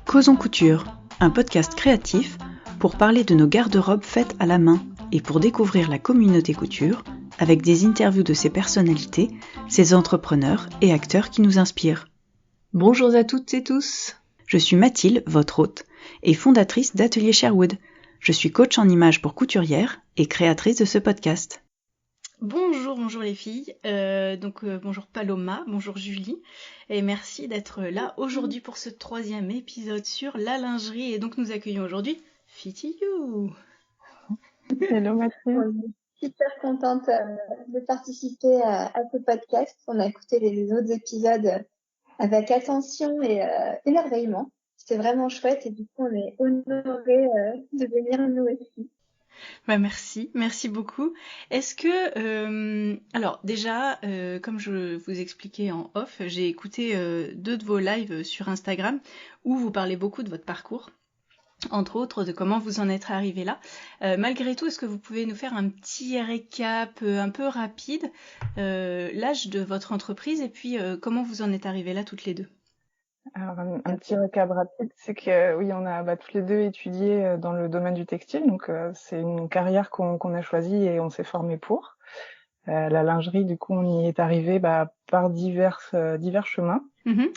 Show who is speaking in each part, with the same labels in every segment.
Speaker 1: Causons couture, un podcast créatif pour parler de nos garde-robes faites à la main et pour découvrir la communauté couture avec des interviews de ses personnalités, ses entrepreneurs et acteurs qui nous inspirent. Bonjour à toutes et tous. Je suis Mathilde, votre hôte, et fondatrice d'Atelier Sherwood. Je suis coach en images pour couturières et créatrice de ce podcast.
Speaker 2: Bonjour les filles, bonjour Paloma, bonjour Julie, et merci d'être là aujourd'hui pour ce 3e épisode sur la lingerie. Et donc nous accueillons aujourd'hui Fitiyou.
Speaker 3: Hello Mathilde.
Speaker 4: Super contente de participer à ce podcast. On a écouté les autres épisodes avec attention et émerveillement. C'était vraiment chouette et du coup on est honorés de venir nous aussi.
Speaker 2: Bah merci beaucoup. Est-ce que, alors déjà, comme je vous expliquais en off, j'ai écouté 2 de vos lives sur Instagram où vous parlez beaucoup de votre parcours, entre autres de comment vous en êtes arrivé là. Malgré tout, est-ce que vous pouvez nous faire un petit récap un peu rapide, l'âge de votre entreprise et puis comment vous en êtes arrivées là toutes les deux?
Speaker 3: Alors un petit récap rapide, c'est que oui, on a toutes les deux étudié dans le domaine du textile, donc c'est une carrière qu'on a choisie et on s'est formé pour. La lingerie, du coup, on y est arrivé par divers chemins.
Speaker 2: Mm-hmm.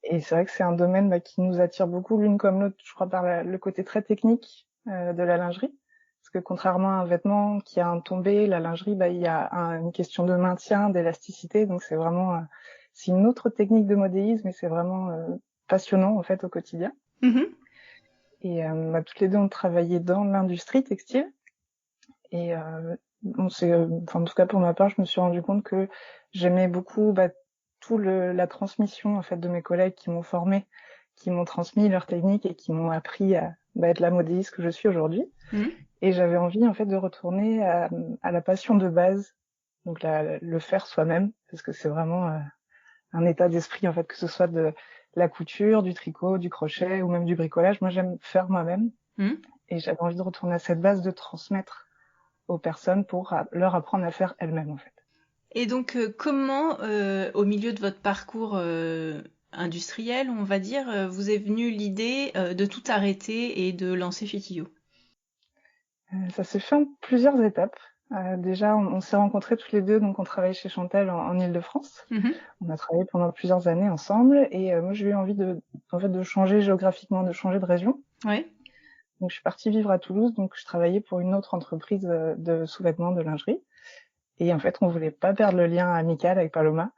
Speaker 3: Et c'est vrai que c'est un domaine qui nous attire beaucoup l'une comme l'autre, je crois, par le côté très technique de la lingerie. Parce que contrairement à un vêtement qui a un tombé, la lingerie, il y a une question de maintien, d'élasticité, donc c'est vraiment c'est une autre technique de modélisme et c'est vraiment passionnant en fait au quotidien.
Speaker 2: Mm-hmm.
Speaker 3: Et toutes les deux on travaillait dans l'industrie textile et en tout cas pour ma part, je me suis rendu compte que j'aimais beaucoup la transmission en fait de mes collègues qui m'ont formée, qui m'ont transmis leurs techniques et qui m'ont appris à être la modéliste que je suis aujourd'hui.
Speaker 2: Mm-hmm.
Speaker 3: Et j'avais envie en fait de retourner à la passion de base, donc le faire soi-même, parce que c'est vraiment un état d'esprit en fait, que ce soit de la couture, du tricot, du crochet ou même du bricolage. Moi j'aime faire moi-même et j'avais envie de retourner à cette base, de transmettre aux personnes pour leur apprendre à faire elles-mêmes en fait.
Speaker 2: Et donc comment au milieu de votre parcours industriel, on va dire, vous est venue l'idée de tout arrêter et de lancer Fitiyou?
Speaker 3: Ça s'est fait en plusieurs étapes. Déjà, on s'est rencontrés tous les deux, donc on travaille chez Chantel en Île-de-France.
Speaker 2: Mm-hmm.
Speaker 3: On a travaillé pendant plusieurs années ensemble, et moi j'ai eu envie de changer géographiquement, de changer de région.
Speaker 2: Ouais.
Speaker 3: Donc je suis partie vivre à Toulouse, donc je travaillais pour une autre entreprise de sous-vêtements, de lingerie. Et en fait, on voulait pas perdre le lien amical avec Paloma.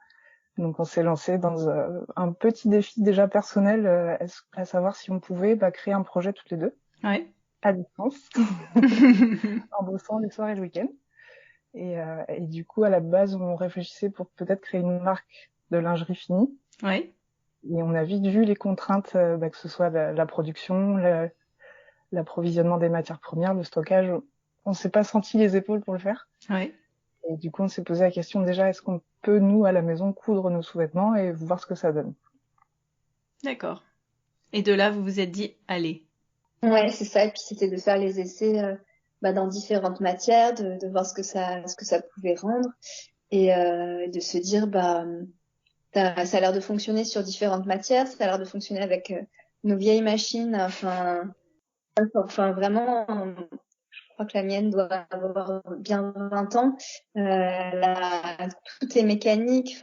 Speaker 3: Donc on s'est lancé dans un petit défi déjà personnel, à savoir si on pouvait créer un projet toutes les deux.
Speaker 2: Ouais.
Speaker 3: À distance, en bossant le soir et le week-end. Et du coup, à la base, on réfléchissait pour peut-être créer une marque de lingerie finie.
Speaker 2: Ouais.
Speaker 3: Et on a vite vu les contraintes, que ce soit la production, l'approvisionnement des matières premières, le stockage. On s'est pas senti les épaules pour le faire.
Speaker 2: Ouais.
Speaker 3: Et du coup, on s'est posé la question déjà, est-ce qu'on peut, nous, à la maison, coudre nos sous-vêtements et voir ce que ça donne.
Speaker 2: D'accord. Et de là, vous vous êtes dit, allez.
Speaker 4: Ouais, c'est ça. Et puis c'était de faire les essais dans différentes matières, de voir ce que ça pouvait rendre et de se dire ça a l'air de fonctionner sur différentes matières, ça a l'air de fonctionner avec nos vieilles machines. Enfin vraiment, je crois que la mienne doit avoir bien 20 ans. Tout est mécanique.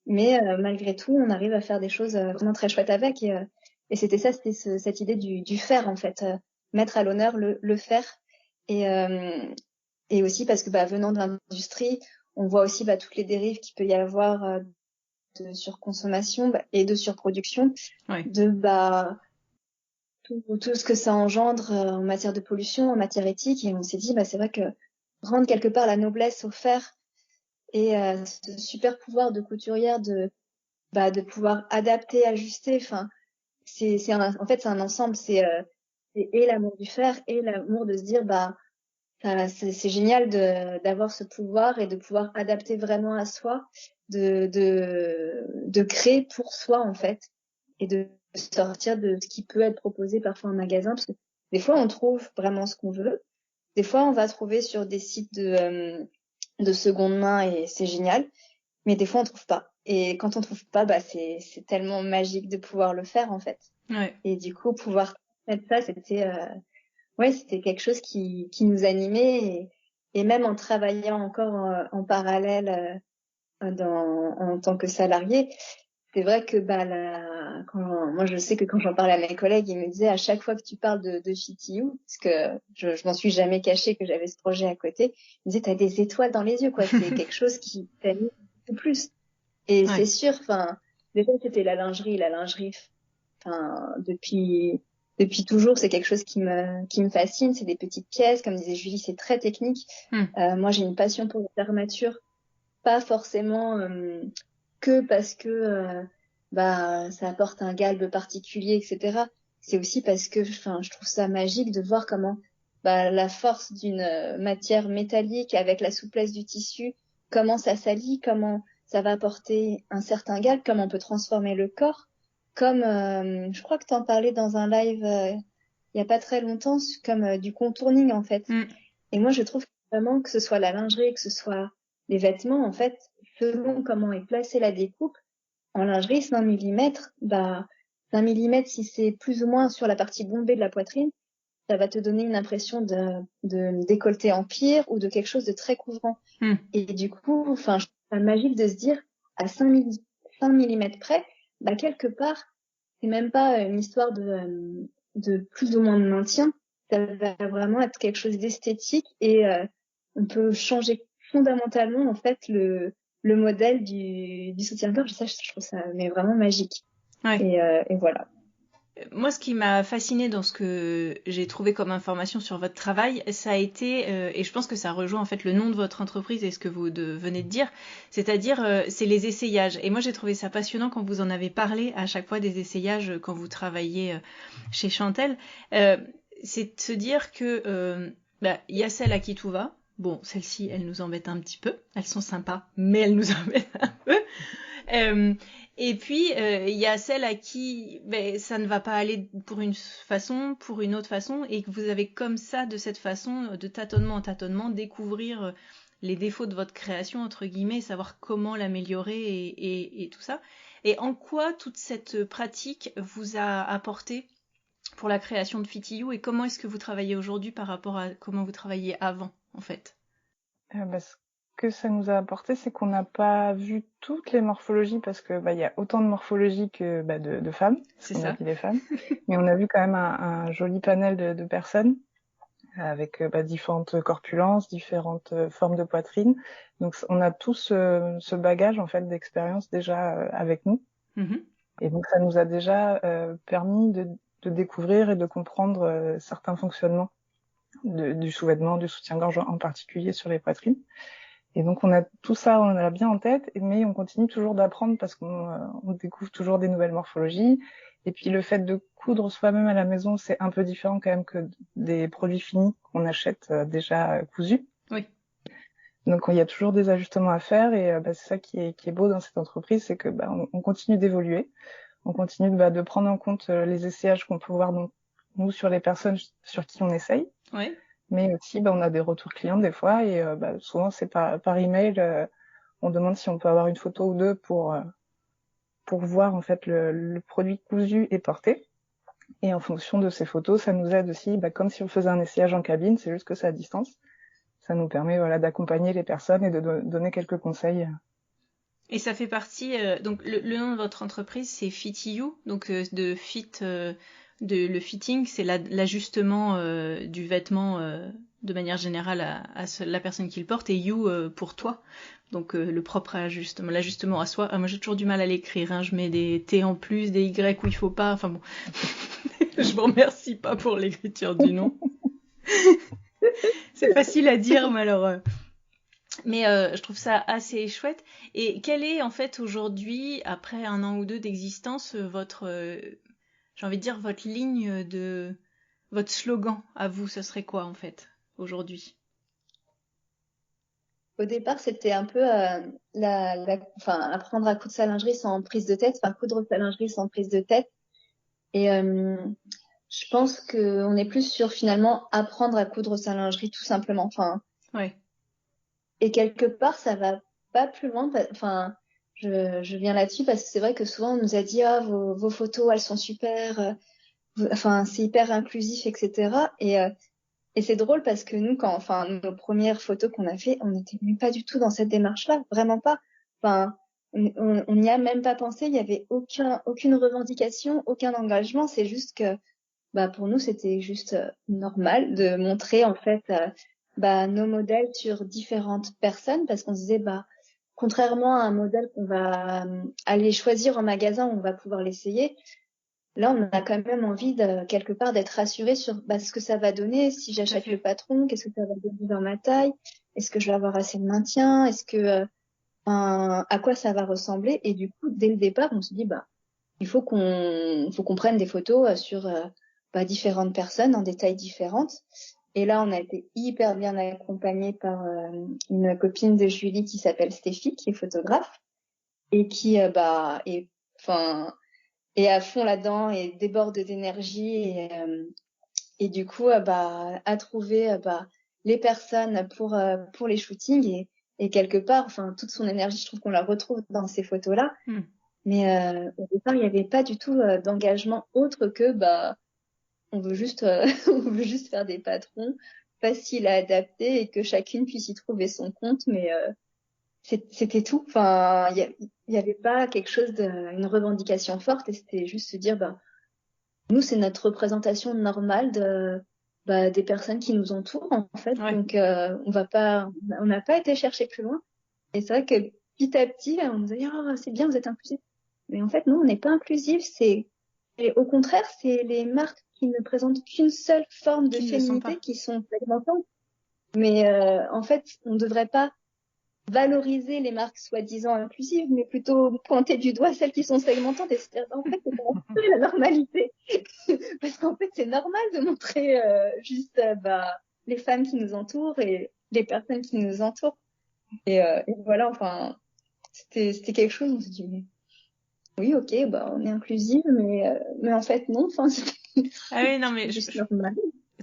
Speaker 4: Mais malgré tout, on arrive à faire des choses vraiment très chouettes avec. Et c'était ça, cette idée du faire en fait, mettre à l'honneur le faire. Et aussi parce que venant de l'industrie, on voit aussi toutes les dérives qu'il peut y avoir de surconsommation et de surproduction,
Speaker 2: Ouais.
Speaker 4: de tout ce que ça engendre en matière de pollution, en matière éthique. Et on s'est dit c'est vrai que rendre quelque part la noblesse au faire et ce super pouvoir de couturière de pouvoir adapter, ajuster. En fait c'est un ensemble. C'est et l'amour du faire et l'amour de se dire c'est génial d'avoir ce pouvoir et de pouvoir adapter vraiment à soi, de créer pour soi en fait et de sortir de ce qui peut être proposé parfois en magasin, parce que des fois on trouve vraiment ce qu'on veut, des fois, on va trouver sur des sites de seconde main et c'est génial. Mais des fois, on trouve pas. Et quand on trouve pas, c'est tellement magique de pouvoir le faire, en fait.
Speaker 2: Ouais.
Speaker 4: Et du coup, pouvoir faire ça, c'était quelque chose qui nous animait. Et même en travaillant encore en parallèle en tant que salarié, c'est vrai que moi je sais que quand j'en parlais à mes collègues, ils me disaient à chaque fois que tu parles de FitYou, parce que je m'en suis jamais cachée que j'avais ce projet à côté, ils me disaient t'as des étoiles dans les yeux, quoi. C'est quelque chose qui t'anime beaucoup plus. Et c'est sûr, déjà c'était la lingerie, depuis toujours, c'est quelque chose qui me fascine. C'est des petites pièces, comme disait Julie, c'est très technique. Moi j'ai une passion pour la fermeture, pas forcément que parce que ça apporte un galbe particulier, etc. C'est aussi parce que je trouve ça magique de voir comment la force d'une matière métallique avec la souplesse du tissu, comment ça s'allie, comment ça va apporter un certain galbe, comment on peut transformer le corps. Comme je crois que tu en parlais dans un live il y a pas très longtemps, comme du contouring en fait. Et moi je trouve vraiment que ce soit la lingerie, que ce soit les vêtements, en fait, selon comment est placée la découpe, en lingerie, 5 mm, 5 mm, si c'est plus ou moins sur la partie bombée de la poitrine, ça va te donner une impression de décolleté empire ou de quelque chose de très couvrant. Et du coup, je trouve ça magique de se dire, à 5 mm près, quelque part, c'est même pas une histoire de plus ou moins de maintien, ça va vraiment être quelque chose d'esthétique et on peut changer fondamentalement en fait le modèle du soutien-gorge. Ça, je trouve ça mais vraiment magique.
Speaker 2: Ouais.
Speaker 4: Et voilà.
Speaker 2: Moi, ce qui m'a fasciné dans ce que j'ai trouvé comme information sur votre travail, ça a été, et je pense que ça rejoint en fait le nom de votre entreprise et ce que vous venez de dire, c'est-à-dire c'est les essayages. Et moi, j'ai trouvé ça passionnant quand vous en avez parlé à chaque fois des essayages quand vous travaillez chez Chantel. C'est de se dire que y a celle à qui tout va. Bon, celles-ci, elles nous embêtent un petit peu. Elles sont sympas, mais elles nous embêtent un peu. Et puis, il y a celles à qui ça ne va pas aller pour une façon, pour une autre façon, et que vous avez comme ça, de cette façon, de tâtonnement en tâtonnement, découvrir les défauts de votre création, entre guillemets, savoir comment l'améliorer et tout ça. Et en quoi toute cette pratique vous a apporté pour la création de FitYou, et comment est-ce que vous travaillez aujourd'hui par rapport à comment vous travailliez avant, en fait?
Speaker 3: Ce que ça nous a apporté, c'est qu'on n'a pas vu toutes les morphologies parce que y a autant de morphologies que de femmes.
Speaker 2: C'est
Speaker 3: on
Speaker 2: ça.
Speaker 3: a vu les femmes, mais on a vu quand même un joli panel de personnes avec différentes corpulences, différentes formes de poitrine. Donc on a tous ce bagage en fait d'expérience déjà avec nous. Et donc ça nous a déjà permis de découvrir et de comprendre certains fonctionnements du sous-vêtement, du soutien-gorge en particulier sur les poitrines. Et donc on a tout ça, on l'a bien en tête, mais on continue toujours d'apprendre parce qu'on découvre toujours des nouvelles morphologies. Et puis le fait de coudre soi-même à la maison, c'est un peu différent quand même que des produits finis qu'on achète déjà cousus.
Speaker 2: Oui.
Speaker 3: Donc il y a toujours des ajustements à faire et c'est ça qui est beau dans cette entreprise, c'est que on continue d'évoluer, on continue de prendre en compte les essayages qu'on peut voir donc nous sur les personnes sur qui on essaye.
Speaker 2: Oui.
Speaker 3: Mais aussi, on a des retours clients des fois et souvent c'est par email. On demande si on peut avoir une photo ou deux pour voir en fait le produit cousu et porté. Et en fonction de ces photos, ça nous aide aussi, comme si on faisait un essayage en cabine, c'est juste que c'est à distance. Ça nous permet d'accompagner les personnes et de donner quelques conseils.
Speaker 2: Et ça fait partie, donc le nom de votre entreprise, c'est FitYou, donc de fit, le fitting, c'est l'ajustement du vêtement de manière générale à la personne qui le porte, et you pour toi, donc le propre ajustement, l'ajustement à soi. Ah, moi j'ai toujours du mal à l'écrire, hein, je mets des T en plus, des Y où il faut pas, enfin bon, je vous remercie pas pour l'écriture du nom. C'est facile à dire, mais alors... Mais je trouve ça assez chouette. Et quelle est en fait aujourd'hui, après 1 an ou 2 d'existence, votre, j'ai envie de dire votre ligne de, votre slogan à vous, ce serait quoi en fait aujourd'hui?
Speaker 4: Au départ, c'était un peu apprendre à coudre sa lingerie sans prise de tête, coudre sa lingerie sans prise de tête. Et Je pense qu'on est plus sur finalement apprendre à coudre sa lingerie tout simplement. Enfin,
Speaker 2: Ouais.
Speaker 4: et quelque part, ça va pas plus loin. Enfin, je viens là-dessus parce que c'est vrai que souvent on nous a dit ah vos photos elles sont super, enfin c'est hyper inclusif etc. Et c'est drôle parce que nous enfin nos premières photos qu'on a fait, on n'était même pas du tout dans cette démarche-là, vraiment pas. Enfin on n'y a même pas pensé, il y avait aucune revendication, aucun engagement. C'est juste que bah pour nous c'était juste normal de montrer en fait nos modèles sur différentes personnes parce qu'on se disait bah contrairement à un modèle qu'on va aller choisir en magasin où on va pouvoir l'essayer, là on a quand même envie de quelque part d'être rassuré sur ce que ça va donner si j'achète le patron, qu'est-ce que ça va donner dans ma taille, est-ce que je vais avoir assez de maintien, est-ce que à quoi ça va ressembler. Et du coup dès le départ on se dit bah il faut qu'on prenne des photos sur différentes personnes en des tailles différentes. Et là, on a été hyper bien accompagnés par une copine de Julie qui s'appelle Stéphie, qui est photographe et qui est à fond là-dedans et déborde d'énergie et du coup a trouvé les personnes pour les shootings et quelque part, enfin toute son énergie, je trouve qu'on la retrouve dans ces photos-là. Mais au départ, il n'y avait pas du tout d'engagement autre que on veut juste on veut juste faire des patrons faciles à adapter et que chacune puisse y trouver son compte. Mais c'était tout. Enfin, il y avait pas quelque chose une revendication forte et c'était juste se dire nous c'est notre représentation normale des personnes qui nous entourent en fait.
Speaker 2: Ouais.
Speaker 4: Donc on n'a pas été chercher plus loin. Et c'est vrai que petit à petit, on nous a dit c'est bien, vous êtes inclusif. Mais en fait, nous, on n'est pas inclusif. Et au contraire, c'est les marques qui ne présentent qu'une seule forme de féminité qui sont segmentantes. Mais en fait, on ne devrait pas valoriser les marques soi-disant inclusives, mais plutôt pointer du doigt celles qui sont segmentantes et se dire en fait, c'est la normalité. Parce qu'en fait, c'est normal de montrer juste les femmes qui nous entourent et les personnes qui nous entourent. Et voilà, enfin, c'était quelque chose, on se dit, mais oui, ok, on est inclusive, mais en fait, non, enfin,
Speaker 2: ah oui, non, mais
Speaker 4: juste normal.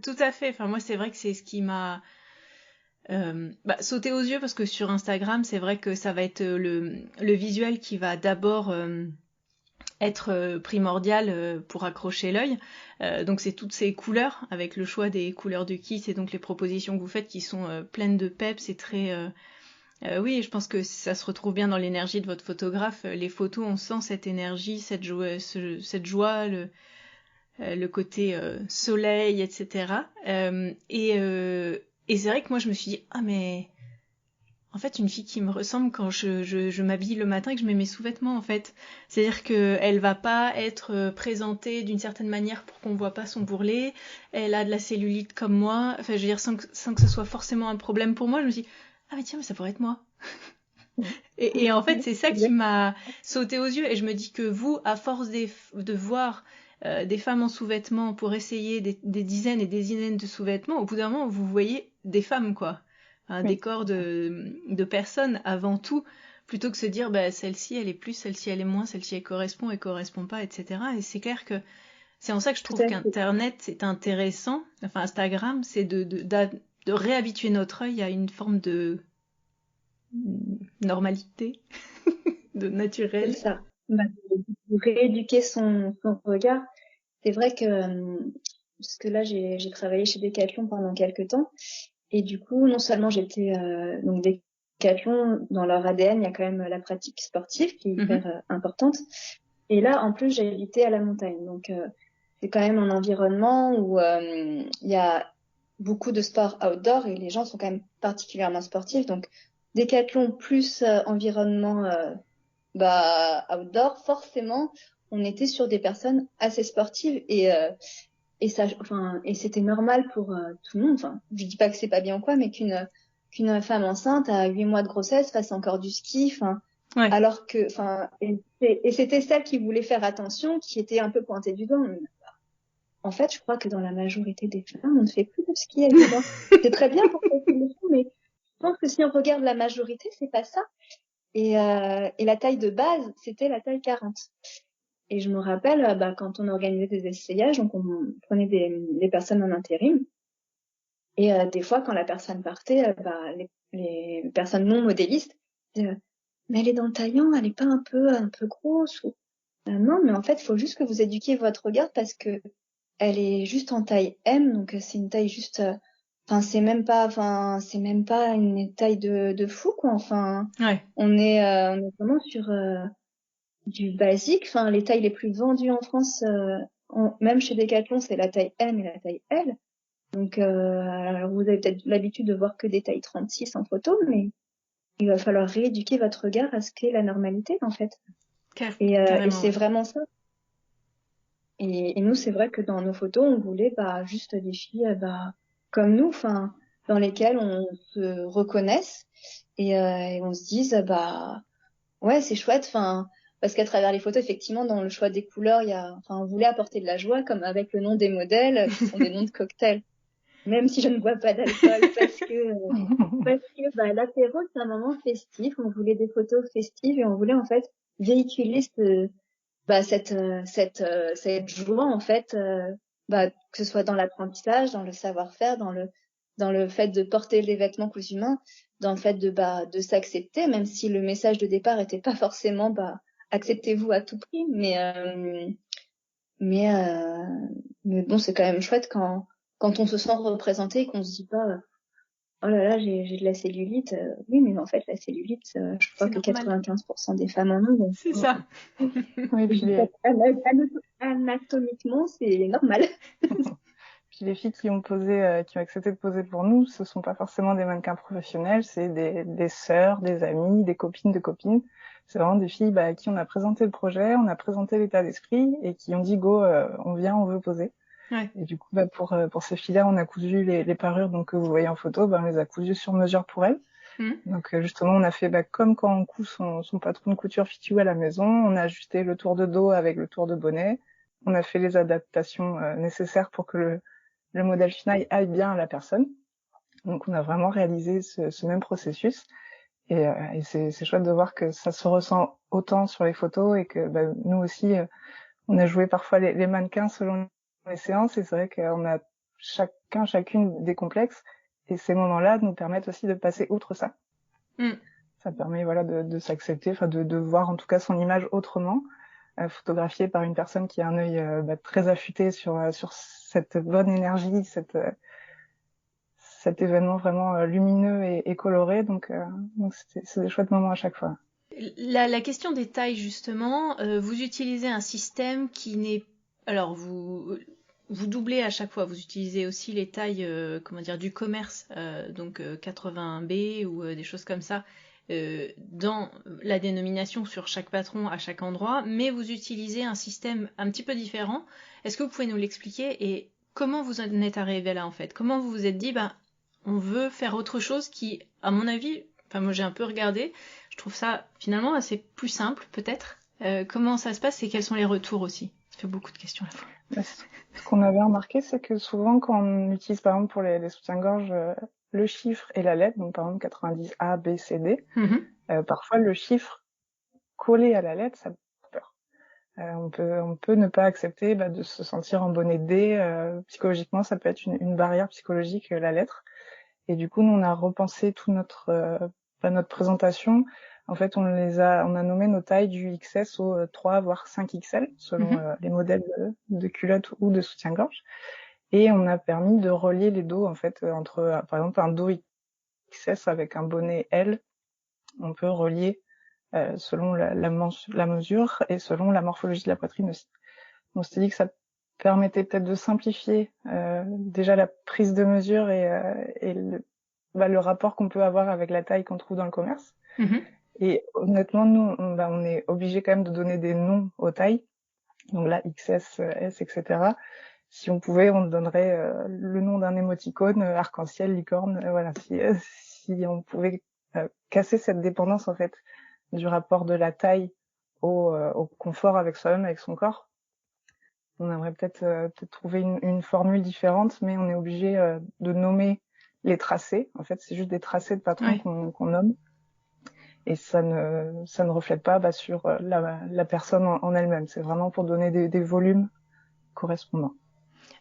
Speaker 2: Tout à fait, enfin, moi, c'est vrai que c'est ce qui m'a sauté aux yeux parce que sur Instagram, c'est vrai que ça va être le visuel qui va d'abord être primordial pour accrocher l'œil. Donc c'est toutes ces couleurs, avec le choix des couleurs de Kiss et donc les propositions que vous faites qui sont pleines de peps, c'est très... oui, je pense que ça se retrouve bien dans l'énergie de votre photographe. Les photos, on sent cette énergie, cette joie, le côté soleil, etc. Et c'est vrai que moi, je me suis dit, ah mais... En fait, une fille qui me ressemble quand je m'habille le matin et que je mets mes sous-vêtements, en fait. C'est-à-dire qu'elle va pas être présentée d'une certaine manière pour qu'on voit pas son bourrelet. Elle a de la cellulite comme moi. Enfin, je veux dire, sans que ce soit forcément un problème pour moi, je me suis dit, ah mais tiens, mais ça pourrait être moi. Et en fait, c'est ça qui m'a sauté aux yeux. Et je me dis que vous, à force de voir des femmes en sous-vêtements pour essayer des dizaines et des dizaines de sous-vêtements, au bout d'un moment, vous voyez des femmes, quoi. Un décor de personnes avant tout, plutôt que se dire celle-ci elle est plus, celle-ci elle est moins, celle-ci elle correspond pas, etc. Et c'est clair que c'est en ça que je trouve qu'Internet c'est intéressant, enfin Instagram, c'est de réhabituer notre œil à une forme de normalité, de naturel.
Speaker 4: C'est ça, de rééduquer son regard. C'est vrai que parce que là j'ai travaillé chez Decathlon pendant quelques temps. Et du coup, non seulement j'étais donc Decathlon, dans leur ADN, il y a quand même la pratique sportive qui est hyper importante. Et là, en plus, j'habitais à la montagne. Donc, c'est quand même un environnement où il y a beaucoup de sports outdoor et les gens sont quand même particulièrement sportifs. Donc, Decathlon plus environnement outdoor, forcément, on était sur des personnes assez sportives et ça, enfin, et c'était normal pour tout le monde. Enfin, je dis pas que c'est pas bien ou quoi, mais qu'une femme enceinte à 8 mois de grossesse fasse encore du ski. Enfin,
Speaker 2: ouais.
Speaker 4: Alors que, enfin, et c'était celle qui voulait faire attention, qui était un peu pointée du doigt. En fait, je crois que dans la majorité des femmes, on ne fait plus de ski avec les dents. C'est très bien pour faire des choses, mais je pense que si on regarde la majorité, c'est pas ça. Et la taille de base, c'était la taille 40. Et je me rappelle, quand on organisait des essayages, donc on prenait des personnes en intérim. Et des fois, quand la personne partait, les personnes non modélistes disaient mais elle est dans le taillant, elle est pas un peu grosse ou non, mais en fait, il faut juste que vous éduquiez votre regard parce que elle est juste en taille M, donc c'est une taille juste c'est même pas une taille de fou quoi. Enfin,
Speaker 2: Ouais.
Speaker 4: on est vraiment sur du basique. Enfin, les tailles les plus vendues en France, même chez Decathlon, c'est la taille M et la taille L. Donc, alors vous avez peut-être l'habitude de voir que des tailles 36 en photo, mais il va falloir rééduquer votre regard à ce qu'est la normalité, en fait. Et c'est vraiment ça. Et nous, c'est vrai que dans nos photos, on voulait juste des filles comme nous, enfin, dans lesquelles on se reconnaisse et on se dise ouais, c'est chouette, enfin, parce qu'à travers les photos, effectivement, dans le choix des couleurs, on voulait apporter de la joie, comme avec le nom des modèles, qui sont des noms de cocktails. Même si je ne bois pas d'alcool, parce que l'apéro, c'est un moment festif. On voulait des photos festives et on voulait en fait véhiculer cette joie en fait, que ce soit dans l'apprentissage, dans le savoir-faire, dans le fait de porter les vêtements cousus main, dans le fait de s'accepter, même si le message de départ était pas forcément acceptez-vous à tout prix, mais bon, c'est quand même chouette quand on se sent représenté et qu'on se dit pas oh là là, j'ai de la cellulite. Oui, mais en fait, la cellulite, je crois que 95% des femmes en ont. Donc,
Speaker 2: c'est ça.
Speaker 3: Oui, puis
Speaker 4: anatomiquement, c'est normal.
Speaker 3: Puis les filles qui ont accepté de poser pour nous, ce sont pas forcément des mannequins professionnels, c'est des sœurs, des amies, des copines de copines. C'est vraiment des filles à qui on a présenté le projet, on a présenté l'état d'esprit et qui ont dit go, on vient, on veut poser.
Speaker 2: Ouais.
Speaker 3: Et du coup, pour ces filles-là, on a cousu les parures donc que vous voyez en photo, on les a cousues sur mesure pour elles. Donc justement, on a fait comme quand on coud son patron de couture Fit You à la maison, on a ajusté le tour de dos avec le tour de bonnet, on a fait les adaptations nécessaires pour que le modèle final aille bien à la personne. Donc on a vraiment réalisé ce même processus et c'est chouette de voir que ça se ressent autant sur les photos et que nous aussi on a joué parfois les mannequins selon les séances et c'est vrai qu'on a chacune des complexes et ces moments-là nous permettent aussi de passer outre ça. Ça permet de s'accepter, de voir en tout cas son image autrement, photographiée par une personne qui a un œil très affûté sur cette bonne énergie, cet événement vraiment lumineux et coloré. Donc c'est des chouettes moments à chaque fois.
Speaker 2: La question des tailles justement, vous utilisez un système qui n'est, alors vous doublez à chaque fois, vous utilisez aussi les tailles du commerce, donc 80B ou des choses comme ça, dans la dénomination sur chaque patron à chaque endroit, mais vous utilisez un système un petit peu différent. Est-ce que vous pouvez nous l'expliquer et comment vous en êtes arrivé là en fait? Comment vous vous êtes dit on veut faire autre chose qui, à mon avis, moi j'ai un peu regardé, je trouve ça finalement assez plus simple peut-être. Comment ça se passe et quels sont les retours aussi? Ça fait beaucoup de questions à la fois.
Speaker 3: Ce qu'on avait remarqué, c'est que souvent quand on utilise par exemple pour les soutiens-gorge le chiffre et la lettre, donc par exemple 90 A, B, C, D, parfois le chiffre collé à la lettre, ça fait peur. On peut ne pas accepter de se sentir en bonnet D. Psychologiquement, ça peut être une barrière psychologique, la lettre. Et du coup, nous, on a repensé tout notre présentation. En fait, on a nommé nos tailles du XS au 3 voire 5 XL selon les modèles de culottes ou de soutien-gorge. Et on a permis de relier les dos en fait entre par exemple un dos XS avec un bonnet L. On peut relier selon la mesure et selon la morphologie de la poitrine aussi. On s'est dit que ça permettait peut-être de simplifier déjà la prise de mesure et le rapport qu'on peut avoir avec la taille qu'on trouve dans le commerce. Et honnêtement, nous, on est obligé quand même de donner des noms aux tailles. Donc là, XS, S, etc. Si on pouvait, on donnerait le nom d'un émoticône, arc-en-ciel, licorne. Voilà, si on pouvait casser cette dépendance en fait du rapport de la taille au confort avec soi-même, avec son corps. On aimerait peut-être trouver une formule différente, mais on est obligé de nommer les tracés. En fait, c'est juste des tracés de patron qu'on nomme. et ça ne reflète pas sur la personne en elle-même. C'est vraiment pour donner des volumes correspondants.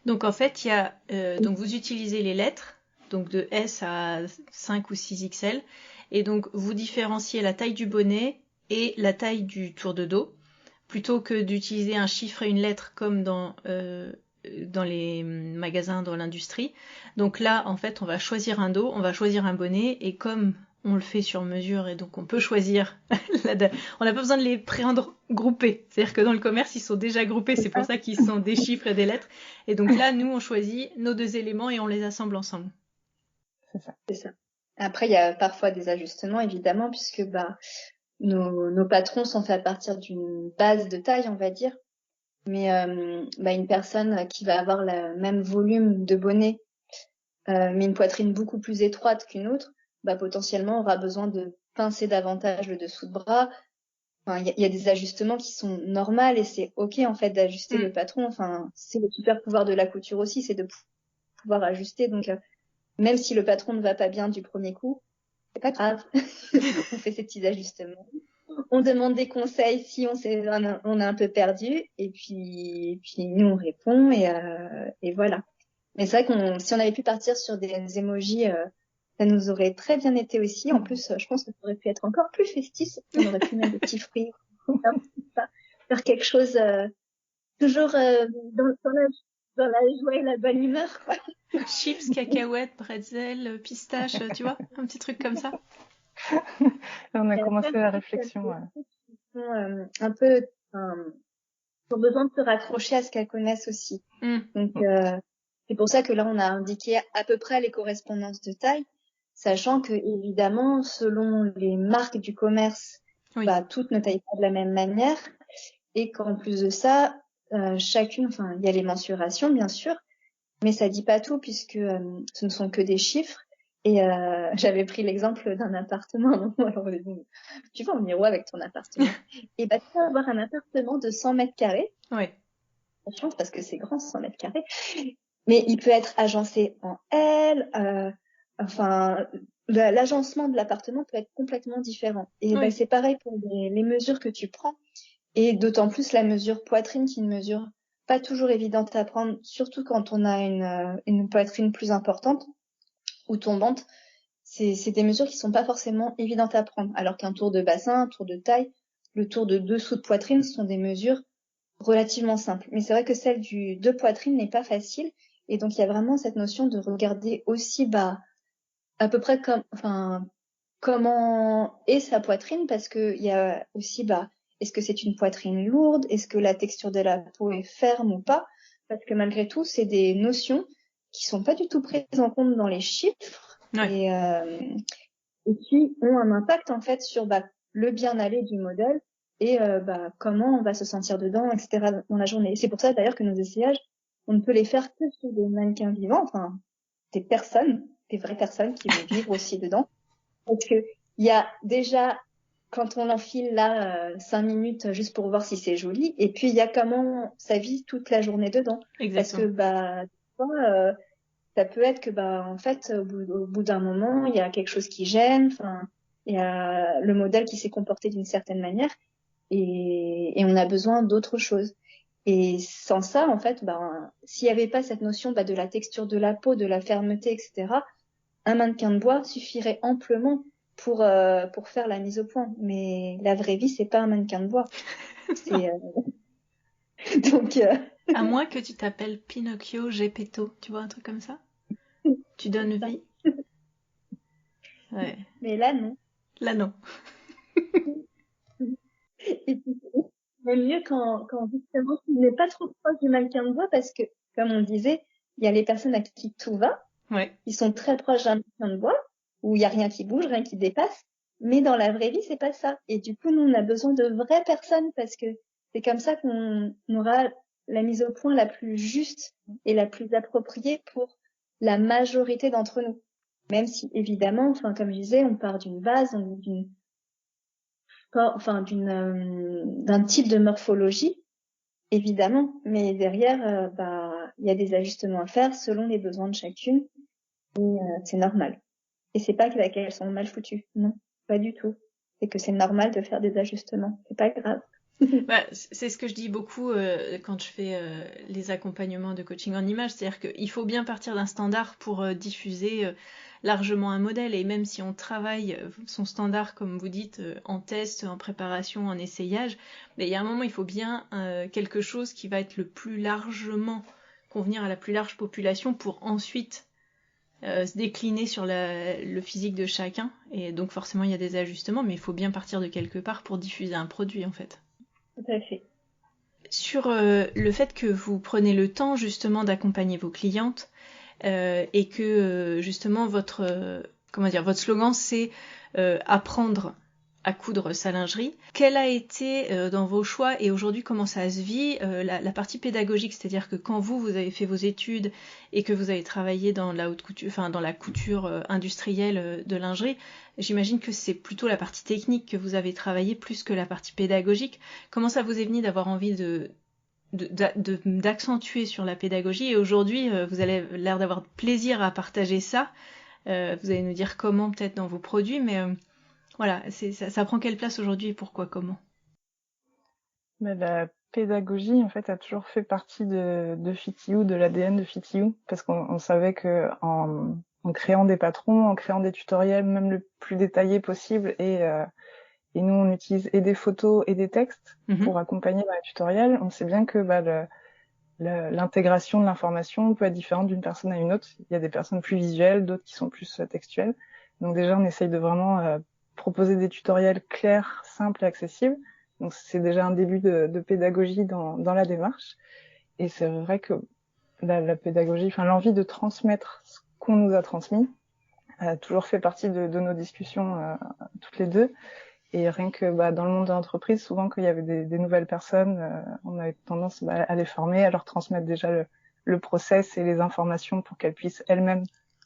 Speaker 2: Donc en fait, il y a donc vous utilisez les lettres, donc de S à 5 ou 6 XL, et donc vous différenciez la taille du bonnet et la taille du tour de dos, plutôt que d'utiliser un chiffre et une lettre comme dans les magasins, dans l'industrie. Donc là, en fait, on va choisir un dos, on va choisir un bonnet, et comme on le fait sur mesure, et donc on peut choisir on n'a pas besoin de les prendre groupés. C'est-à-dire que dans le commerce, ils sont déjà groupés, c'est pour ça qu'ils sont des chiffres et des lettres. Et donc là, nous, on choisit nos deux éléments et on les assemble ensemble.
Speaker 4: C'est ça. Après, il y a parfois des ajustements, évidemment, puisque nos patrons sont faits à partir d'une base de taille, on va dire. Mais une personne qui va avoir le même volume de bonnet, mais une poitrine beaucoup plus étroite qu'une autre, potentiellement aura besoin de pincer davantage le dessous de bras. Enfin, il y a des ajustements qui sont normaux et c'est ok en fait d'ajuster le patron. Enfin, c'est le super pouvoir de la couture aussi, c'est de pouvoir ajuster. Donc même si le patron ne va pas bien du premier coup, c'est pas grave. On fait ces petits ajustements. On demande des conseils si on est un peu perdu et puis nous on répond et voilà. Mais c'est vrai si on avait pu partir sur des emojis, ça nous aurait très bien été aussi. En plus, je pense que ça aurait pu être encore plus festif. On aurait pu mettre des petits fruits, faire quelque chose toujours dans la joie et la bonne humeur, quoi.
Speaker 2: Chips, cacahuètes, bretzel, pistache, tu vois, un petit truc comme ça.
Speaker 3: On a commencé la réflexion.
Speaker 4: Un peu ont besoin de se raccrocher à ce qu'elles connaissent aussi. Donc c'est pour ça que là on a indiqué à peu près les correspondances de taille, sachant que évidemment selon les marques du commerce, toutes ne taillent pas de la même manière et qu'en plus de ça, chacune, enfin il y a les mensurations bien sûr, mais ça dit pas tout puisque ce ne sont que des chiffres. Et j'avais pris l'exemple d'un appartement. Alors, tu vas en venir où avec ton appartement? Et tu peux avoir un appartement de 100 mètres carrés.
Speaker 2: Oui.
Speaker 4: La chance parce que c'est grand, 100 mètres carrés. Mais il peut être agencé en L. L'agencement de l'appartement peut être complètement différent. Et c'est pareil pour les mesures que tu prends. Et d'autant plus la mesure poitrine qui est une mesure pas toujours évidente à prendre, surtout quand on a une poitrine plus importante ou tombante. C'est des mesures qui sont pas forcément évidentes à prendre. Alors qu'un tour de bassin, un tour de taille, le tour de dessous de poitrine sont des mesures relativement simples. Mais c'est vrai que celle de poitrine n'est pas facile. Et donc, il y a vraiment cette notion de regarder aussi, à peu près comment est sa poitrine, parce que il y a aussi, est-ce que c'est une poitrine lourde? Est-ce que la texture de la peau est ferme ou pas? Parce que malgré tout, c'est des notions qui sont pas du tout prises en compte dans les chiffres et qui ont un impact en fait sur le bien-aller du modèle et comment on va se sentir dedans, etc. dans la journée. Et c'est pour ça d'ailleurs que nos essayages, on ne peut les faire que sur des mannequins vivants, enfin des personnes, des vraies personnes qui vont vivre aussi dedans. Parce que il y a déjà quand on l'enfile là 5 minutes juste pour voir si c'est joli, et puis il y a comment ça vit toute la journée dedans.
Speaker 2: Exactement.
Speaker 4: Parce que ça peut être que en fait au bout d'un moment il y a quelque chose qui gêne, enfin il y a le modèle qui s'est comporté d'une certaine manière et on a besoin d'autre chose. Et sans ça en fait s'il y avait pas cette notion de la texture de la peau, de la fermeté, etc., un mannequin de bois suffirait amplement pour faire la mise au point. Mais la vraie vie, c'est pas un mannequin de bois. C'est donc
Speaker 2: à moins que tu t'appelles Pinocchio Geppetto, tu vois, un truc comme ça. Tu donnes vie. Ouais.
Speaker 4: Mais là non.
Speaker 2: Là non.
Speaker 4: Et puis, même mieux quand justement tu n'es pas trop proche du mannequin de bois, parce que comme on disait, il y a les personnes à qui tout va. Ils sont très proches d'un mannequin de bois où il y a rien qui bouge, rien qui dépasse. Mais dans la vraie vie, c'est pas ça. Et du coup, nous, on a besoin de vraies personnes parce que c'est comme ça qu'on aura la mise au point la plus juste et la plus appropriée pour la majorité d'entre nous. Même si, évidemment, comme je disais, on part d'une base, d'un type de morphologie, évidemment. Mais derrière, il y a des ajustements à faire selon les besoins de chacune. Et c'est normal. Et c'est pas qu'elles sont mal foutues. Non, pas du tout. et que c'est normal de faire des ajustements. C'est pas grave.
Speaker 2: Bah, c'est ce que je dis beaucoup quand je fais les accompagnements de coaching en images, c'est-à-dire qu'il faut bien partir d'un standard pour diffuser largement un modèle, et même si on travaille son standard, comme vous dites, en test, en préparation, en essayage, mais il y a un moment, il faut bien quelque chose qui va être le plus largement convenir à la plus large population pour ensuite se décliner sur le physique de chacun, et donc forcément il y a des ajustements, mais il faut bien partir de quelque part pour diffuser un produit en fait.
Speaker 4: Tout à fait.
Speaker 2: Sur le fait que vous prenez le temps justement d'accompagner vos clientes et que justement votre slogan c'est apprendre à coudre sa lingerie. Quelle a été dans vos choix et aujourd'hui comment ça se vit la partie pédagogique, c'est-à-dire que quand vous avez fait vos études et que vous avez travaillé dans la haute couture, enfin dans la couture industrielle de lingerie, j'imagine que c'est plutôt la partie technique que vous avez travaillé plus que la partie pédagogique. Comment ça vous est venu d'avoir envie d'accentuer sur la pédagogie, et aujourd'hui vous avez l'air d'avoir plaisir à partager ça. Vous allez nous dire comment peut-être dans vos produits, mais voilà, ça prend quelle place aujourd'hui et pourquoi, comment?
Speaker 3: Mais la pédagogie, en fait, a toujours fait partie de Fit You, de l'ADN de Fit You, parce qu'on savait que en créant des patrons, en créant des tutoriels, même le plus détaillé possible, et nous on utilise et des photos et des textes pour accompagner dans les tutoriels, on sait bien que l'intégration de l'information peut être différente d'une personne à une autre. Il y a des personnes plus visuelles, d'autres qui sont plus textuelles. Donc déjà, on essaye de vraiment proposer des tutoriels clairs, simples et accessibles. Donc c'est déjà un début de pédagogie dans la démarche. Et c'est vrai que la pédagogie, enfin l'envie de transmettre ce qu'on nous a transmis, a toujours fait partie de nos discussions toutes les deux. Et rien que dans le monde de l'entreprise, souvent quand il y avait des nouvelles personnes, on avait tendance à les former, à leur transmettre déjà le process et les informations pour qu'elles puissent elles-mêmes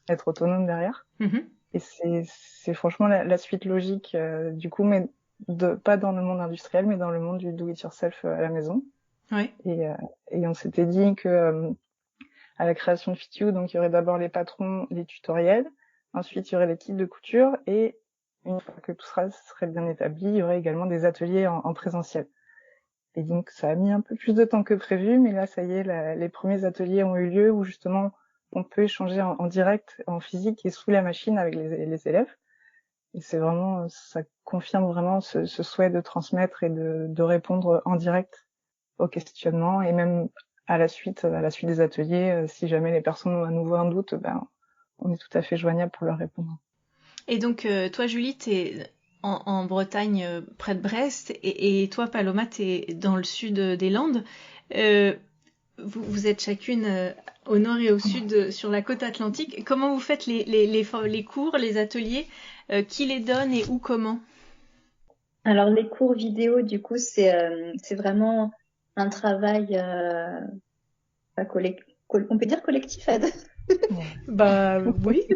Speaker 3: être autonomes derrière. Et c'est franchement la suite logique du coup, mais pas dans le monde industriel, mais dans le monde du do-it-yourself à la maison.
Speaker 2: Ouais.
Speaker 3: Et on s'était dit que à la création de Fit You, donc il y aurait d'abord les patrons, les tutoriels, ensuite il y aurait l'équipe de couture, et une fois que tout serait bien établi, il y aurait également des ateliers en présentiel. Et donc ça a mis un peu plus de temps que prévu, mais là ça y est, les premiers ateliers ont eu lieu où justement on peut échanger en direct, en physique et sous la machine avec les élèves. Et c'est vraiment, ça confirme vraiment ce souhait de transmettre et de répondre en direct aux questionnements, et même à la suite des ateliers, si jamais les personnes ont à nouveau un doute, on est tout à fait joignable pour leur répondre.
Speaker 2: Et donc toi Julie, t'es en Bretagne près de Brest, et toi Paloma, t'es dans le sud des Landes. Vous êtes chacune au nord et au sud sur la côte atlantique. Comment vous faites les cours, les ateliers, qui les donne et où, comment?
Speaker 4: Alors les cours vidéo, du coup, c'est vraiment un travail, on peut dire collectif, Ad.
Speaker 2: Bah oui.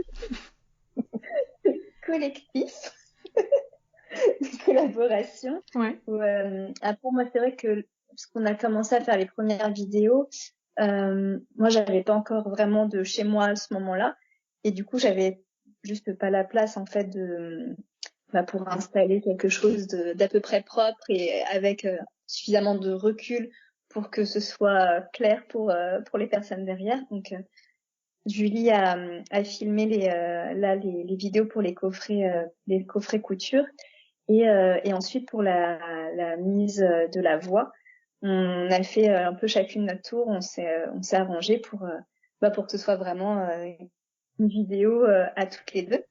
Speaker 4: Collectif, de collaboration.
Speaker 2: Ouais.
Speaker 4: Après, moi, c'est vrai que parce qu'on a commencé à faire les premières vidéos, moi, j'avais pas encore vraiment de chez moi à ce moment-là, et du coup, j'avais juste pas la place en fait pour installer quelque chose d'à peu près propre et avec suffisamment de recul pour que ce soit clair pour les personnes derrière. Donc Julie a filmé les vidéos pour les coffrets couture, et ensuite pour la mise de la voix, on a fait un peu chacune notre tour. On s'est arrangé pour que ce soit vraiment une vidéo à toutes les deux.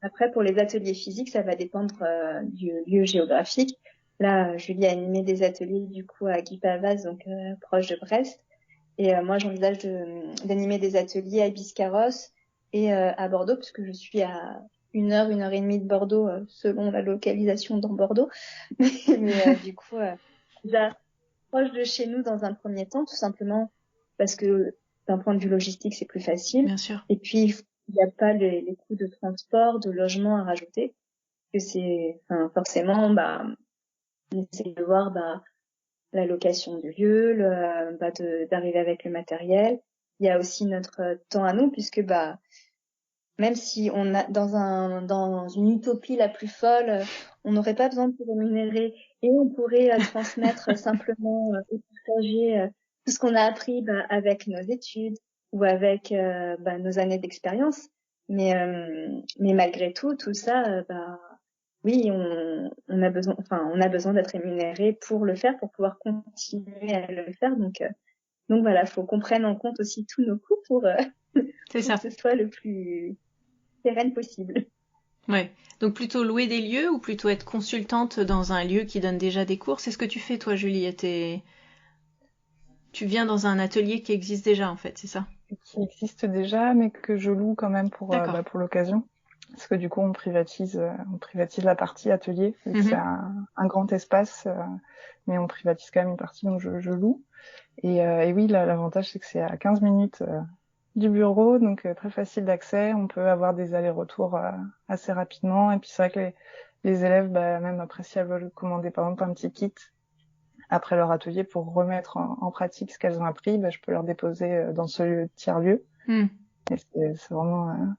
Speaker 4: Après, pour les ateliers physiques, ça va dépendre du lieu géographique. Là, Julie a animé des ateliers du coup à Guipavaz, donc proche de Brest. Et moi, j'envisage d'animer des ateliers à Biscarrosse et à Bordeaux, puisque je suis à 1 heure et demie de Bordeaux, selon la localisation dans Bordeaux. Mais du coup, déjà proche de chez nous dans un premier temps, tout simplement parce que d'un point de vue logistique, c'est plus facile.
Speaker 2: Bien sûr.
Speaker 4: Et puis, il n'y a pas les coûts de transport, de logement à rajouter. Que c'est, forcément, on essaie de voir, la location du lieu, d'arriver avec le matériel. Il y a aussi notre temps à nous, puisque, même si on a dans une utopie la plus folle, on n'aurait pas besoin de se rémunérer et on pourrait transmettre simplement et partager tout ce qu'on a appris avec nos études ou avec nos années d'expérience. Mais malgré tout ça, oui, on a besoin d'être rémunéré pour le faire, pour pouvoir continuer à le faire. Donc voilà, faut qu'on prenne en compte aussi tous nos coûts pour
Speaker 2: C'est ça.
Speaker 4: que ce soit le plus pérenne possible.
Speaker 2: Ouais. Donc plutôt louer des lieux ou plutôt être consultante dans un lieu qui donne déjà des cours? C'est ce que tu fais toi, Julie. Tu viens dans un atelier qui existe déjà en fait, c'est ça?
Speaker 3: Qui existe déjà, mais que je loue quand même pour l'occasion. Parce que du coup, on privatise la partie atelier. C'est un grand espace, mais on privatise quand même une partie, donc je loue. Et oui, l'avantage, c'est que c'est à 15 minutes du bureau, donc très facile d'accès. On peut avoir des allers-retours assez rapidement. Et puis c'est vrai que les élèves, même après, si elles veulent commander par exemple un petit kit après leur atelier pour remettre en pratique ce qu'elles ont appris, je peux leur déposer dans ce tiers-lieu. Et c'est vraiment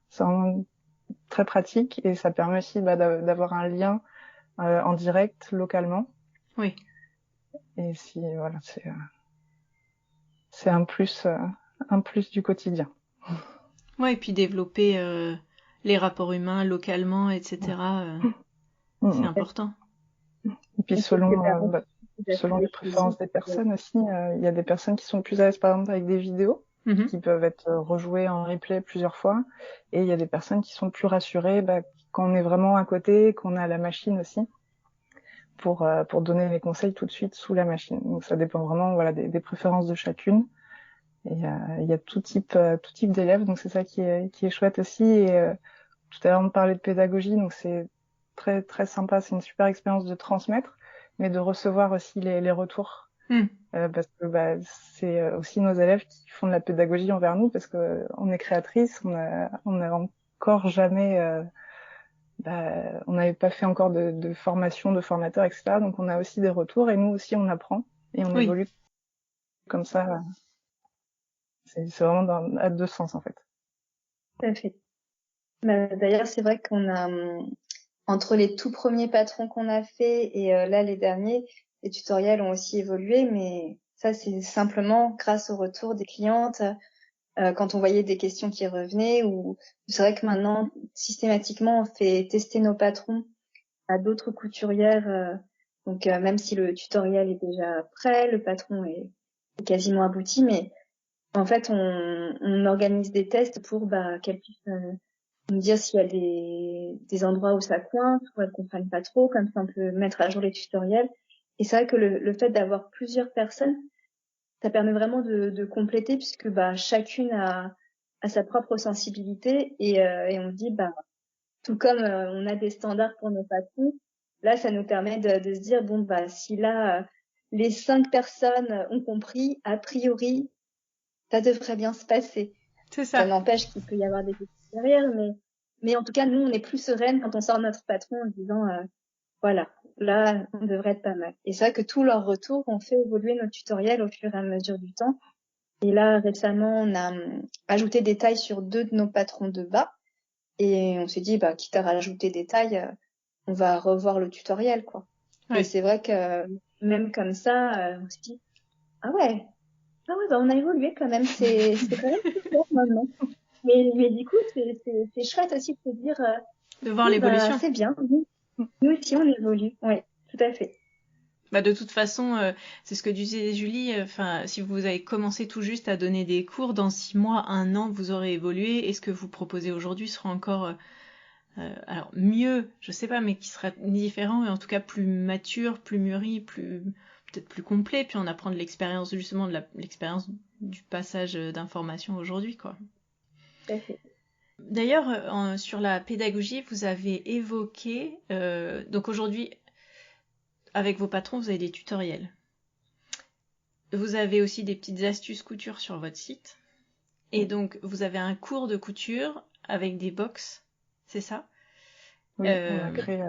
Speaker 3: très pratique, et ça permet aussi d'avoir un lien en direct localement.
Speaker 2: Oui.
Speaker 3: Et si voilà, c'est un plus du quotidien.
Speaker 2: Ouais, et puis développer les rapports humains localement, etc. C'est important.
Speaker 3: Et puis selon les préférences des personnes aussi, il y a des personnes qui sont plus à l'aise par exemple avec des vidéos qui peuvent être rejouées en replay plusieurs fois, et il y a des personnes qui sont plus rassurées quand on est vraiment à côté, qu'on a la machine aussi pour donner les conseils tout de suite sous la machine. Donc ça dépend vraiment des préférences de chacune. Et il y a tout type d'élèves, donc c'est ça qui est chouette aussi. Et tout à l'heure on parlait de pédagogie, donc c'est très très sympa, c'est une super expérience de transmettre, mais de recevoir aussi les retours, parce que c'est aussi nos élèves qui font de la pédagogie envers nous, parce que on est créatrice, on a encore jamais on n'avait pas fait encore de formation de formateur, etc. Donc on a aussi des retours, et nous aussi on apprend et on évolue comme ça. C'est vraiment à deux sens en fait.
Speaker 4: Tout à fait. D'ailleurs, c'est vrai qu'on a entre les tout premiers patrons qu'on a fait et là les derniers, les tutoriels ont aussi évolué, mais ça c'est simplement grâce au retour des clientes, quand on voyait des questions qui revenaient, ou c'est vrai que maintenant systématiquement on fait tester nos patrons à d'autres couturières, donc même si le tutoriel est déjà prêt, le patron est quasiment abouti, mais en fait on organise des tests pour qu'elles puissent nous dire s'il y a des endroits où ça coince, où elles comprennent pas trop, comme ça on peut mettre à jour les tutoriels. Et c'est vrai que le fait d'avoir plusieurs personnes, ça permet vraiment de compléter, puisque chacune a sa propre sensibilité, et on se dit tout comme on a des standards pour nos patrons, là ça nous permet de se dire si là les 5 personnes ont compris, a priori ça devrait bien se passer.
Speaker 2: C'est ça.
Speaker 4: Ça n'empêche qu'il peut y avoir des questions derrière, mais en tout cas, nous, on est plus sereine quand on sort notre patron en disant, voilà, là, on devrait être pas mal. Et c'est vrai que tous leurs retours ont fait évoluer nos tutoriels au fur et à mesure du temps. Et là, récemment, on a ajouté des tailles sur 2 de nos patrons de bas. Et on s'est dit, quitte à rajouter des tailles, on va revoir le tutoriel, quoi. Ouais. Et c'est vrai que même comme ça, on s'est dit, ah ouais, on a évolué quand même. C'est quand même plus clair maintenant. Mais du coup, c'est chouette aussi de se dire
Speaker 2: de voir l'évolution.
Speaker 4: C'est bien. Nous aussi, on évolue. Oui, tout à fait.
Speaker 2: De toute façon, c'est ce que disait Julie. Si vous avez commencé tout juste à donner des cours, dans 6 mois, 1 an, vous aurez évolué. Et ce que vous proposez aujourd'hui sera encore, alors mieux, je sais pas, mais qui sera différent, et en tout cas plus mature, plus mûri, peut-être plus complet. Puis on apprend de l'expérience, justement, de l'expérience du passage d'informations aujourd'hui, quoi.
Speaker 4: Tout à fait.
Speaker 2: D'ailleurs, sur la pédagogie, vous avez évoqué, donc aujourd'hui, avec vos patrons, vous avez des tutoriels. Vous avez aussi des petites astuces couture sur votre site. Et donc, vous avez un cours de couture avec des box, c'est ça?
Speaker 3: Oui, on a créé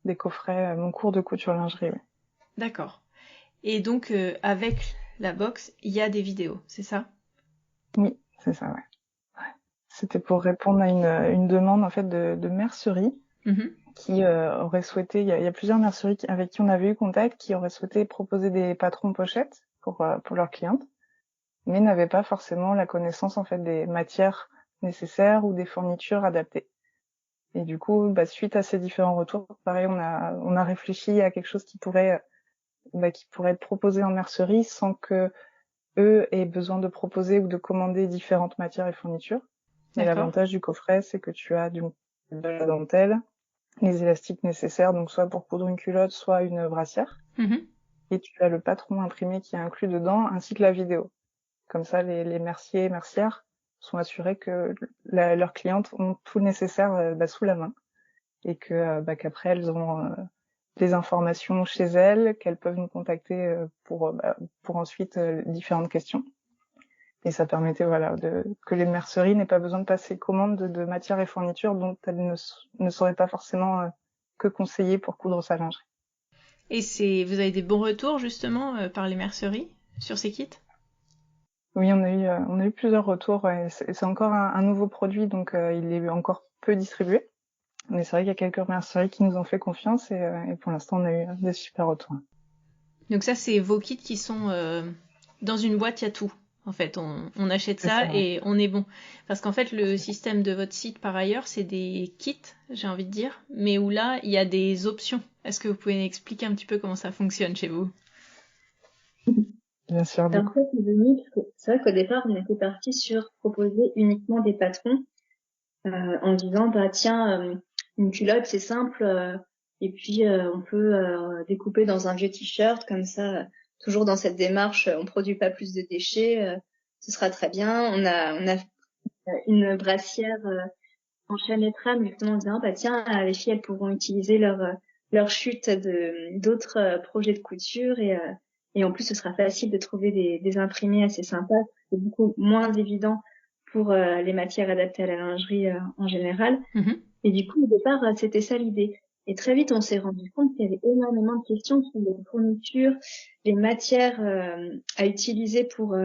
Speaker 3: des coffrets, mon cours de couture lingerie, oui.
Speaker 2: D'accord. Et donc, avec la box, il y a des vidéos, c'est ça?
Speaker 3: Oui, c'est ça, ouais. C'était pour répondre à une demande en fait de mercerie qui aurait souhaité. Il y a plusieurs merceries avec qui on avait eu contact qui auraient souhaité proposer des patrons pochettes pour leurs clientes, mais n'avaient pas forcément la connaissance en fait des matières nécessaires ou des fournitures adaptées. Et du coup, suite à ces différents retours, pareil, on a réfléchi à quelque chose qui pourrait être proposé en mercerie sans que eux aient besoin de proposer ou de commander différentes matières et fournitures. Mais l'avantage du coffret, c'est que tu as de la dentelle, les élastiques nécessaires, donc soit pour coudre une culotte, soit une brassière. Et tu as le patron imprimé qui est inclus dedans, ainsi que la vidéo. Comme ça, les merciers et mercières sont assurés que leurs clientes ont tout le nécessaire sous la main et que qu'après elles auront des informations chez elles, qu'elles peuvent nous contacter pour ensuite différentes questions. Et ça permettait que les merceries n'aient pas besoin de passer commande de matières et fournitures dont elles ne sauraient pas forcément que conseiller pour coudre sa lingerie.
Speaker 2: Et vous avez des bons retours justement par les merceries sur ces kits?
Speaker 3: Oui, on a eu plusieurs retours. Et c'est encore un nouveau produit, donc il est encore peu distribué. Mais c'est vrai qu'il y a quelques merceries qui nous ont fait confiance et pour l'instant on a eu des super retours.
Speaker 2: Donc ça, c'est vos kits qui sont dans une boîte, il y a tout. En fait, on achète ça et on est bon. Parce qu'en fait, le système de votre site, par ailleurs, c'est des kits, j'ai envie de dire, mais où là, il y a des options. Est-ce que vous pouvez expliquer un petit peu comment ça fonctionne chez vous?
Speaker 3: Bien sûr.
Speaker 4: Alors, en fait, c'est vrai qu'au départ, on était parti sur proposer uniquement des patrons en disant, tiens, une culotte, c'est simple, et puis on peut découper dans un vieux t-shirt, comme ça, toujours dans cette démarche, on produit pas plus de déchets, ce sera très bien. On a une brassière en chaîne et trame, justement, en disant, tiens, les filles, elles pourront utiliser leur chute d'autres projets de couture et en plus, ce sera facile de trouver des imprimés assez sympas. C'est beaucoup moins évident pour les matières adaptées à la lingerie en général. Et du coup, au départ, c'était ça l'idée. Et très vite, on s'est rendu compte qu'il y avait énormément de questions sur les fournitures, les matières à utiliser pour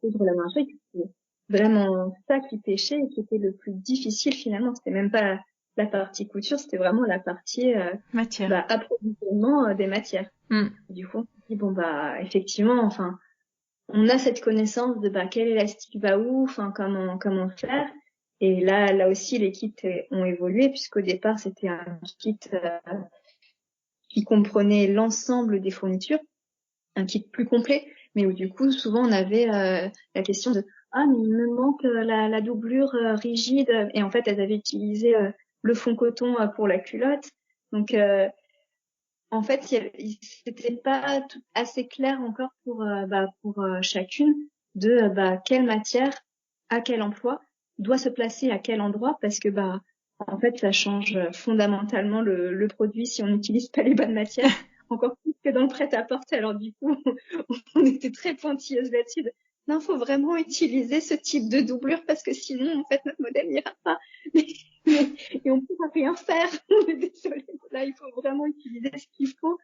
Speaker 4: coudre la lingerie. C'était vraiment ça qui pêchait et qui était le plus difficile finalement. C'était même pas la partie couture, c'était vraiment la partie approvisionnement des matières. Du coup, on s'est dit effectivement, enfin, on a cette connaissance de quel élastique va où, enfin comment faire. Et là aussi, les kits ont évolué puisqu'au départ, c'était un kit qui comprenait l'ensemble des fournitures, un kit plus complet, mais où du coup, souvent, on avait la question de mais il me manque la doublure rigide. Et en fait, elles avaient utilisé le fond coton pour la culotte. Donc, en fait, c'était pas assez clair encore pour chacune de quelle matière, à quel emploi, doit se placer à quel endroit, parce que en fait, ça change fondamentalement le produit si on n'utilise pas les bonnes matières, encore plus que dans le prêt-à-porter. Alors du coup, on était très pointilleuse là-dessus. Non, faut vraiment utiliser ce type de doublure parce que sinon, en fait, notre modèle n'ira pas. Et on pourra rien faire. On est désolé. Là, il faut vraiment utiliser ce qu'il faut.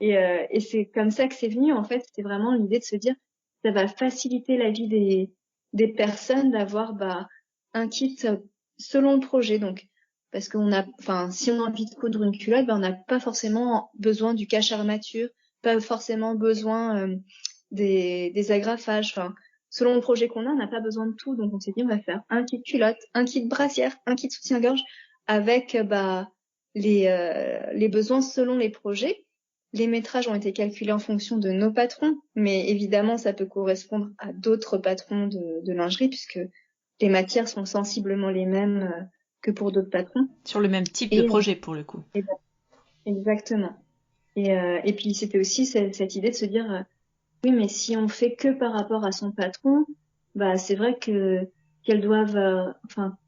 Speaker 4: Et c'est comme ça que c'est venu. En fait, c'était vraiment l'idée de se dire, ça va faciliter la vie des personnes d'avoir un kit selon le projet. Donc, parce qu'on si on a envie de coudre une culotte, on n'a pas forcément besoin du cache-armature, pas forcément besoin des agrafages. Enfin, selon le projet qu'on a, on n'a pas besoin de tout. Donc, on s'est dit, on va faire un kit culotte, un kit brassière, un kit soutien-gorge avec les besoins selon les projets. Les métrages ont été calculés en fonction de nos patrons, mais évidemment, ça peut correspondre à d'autres patrons de lingerie puisque les matières sont sensiblement les mêmes que pour d'autres patrons.
Speaker 2: Sur le même type de projet, pour le coup.
Speaker 4: Exactement. Et puis, c'était aussi cette idée de se dire, oui, mais si on fait que par rapport à son patron, c'est vrai qu'elles doivent,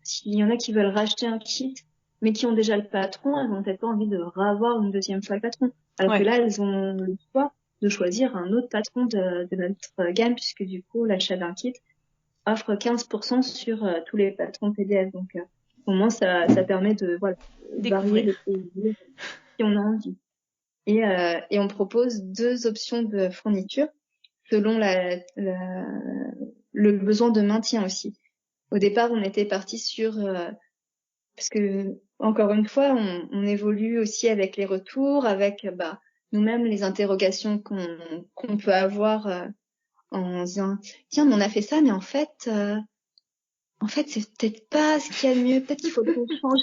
Speaker 4: s'il y en a qui veulent racheter un kit, mais qui ont déjà le patron, elles n'ont peut-être pas envie de revoir une deuxième fois le patron. Alors que là, elles ont le choix de choisir un autre patron de notre gamme, puisque du coup, l'achat d'un kit offre 15% sur tous les patrons PDF. Donc, au moins, ça permet de varier les produits si on a envie. Et on propose 2 options de fourniture selon le besoin de maintien aussi. au départ, on était parti sur parce que encore une fois, on évolue aussi avec les retours, avec nous-mêmes les interrogations qu'on peut avoir en disant tiens, mais on a fait ça, mais en fait c'est peut-être pas ce qu'il y a de mieux, peut-être qu'il faut qu'on change.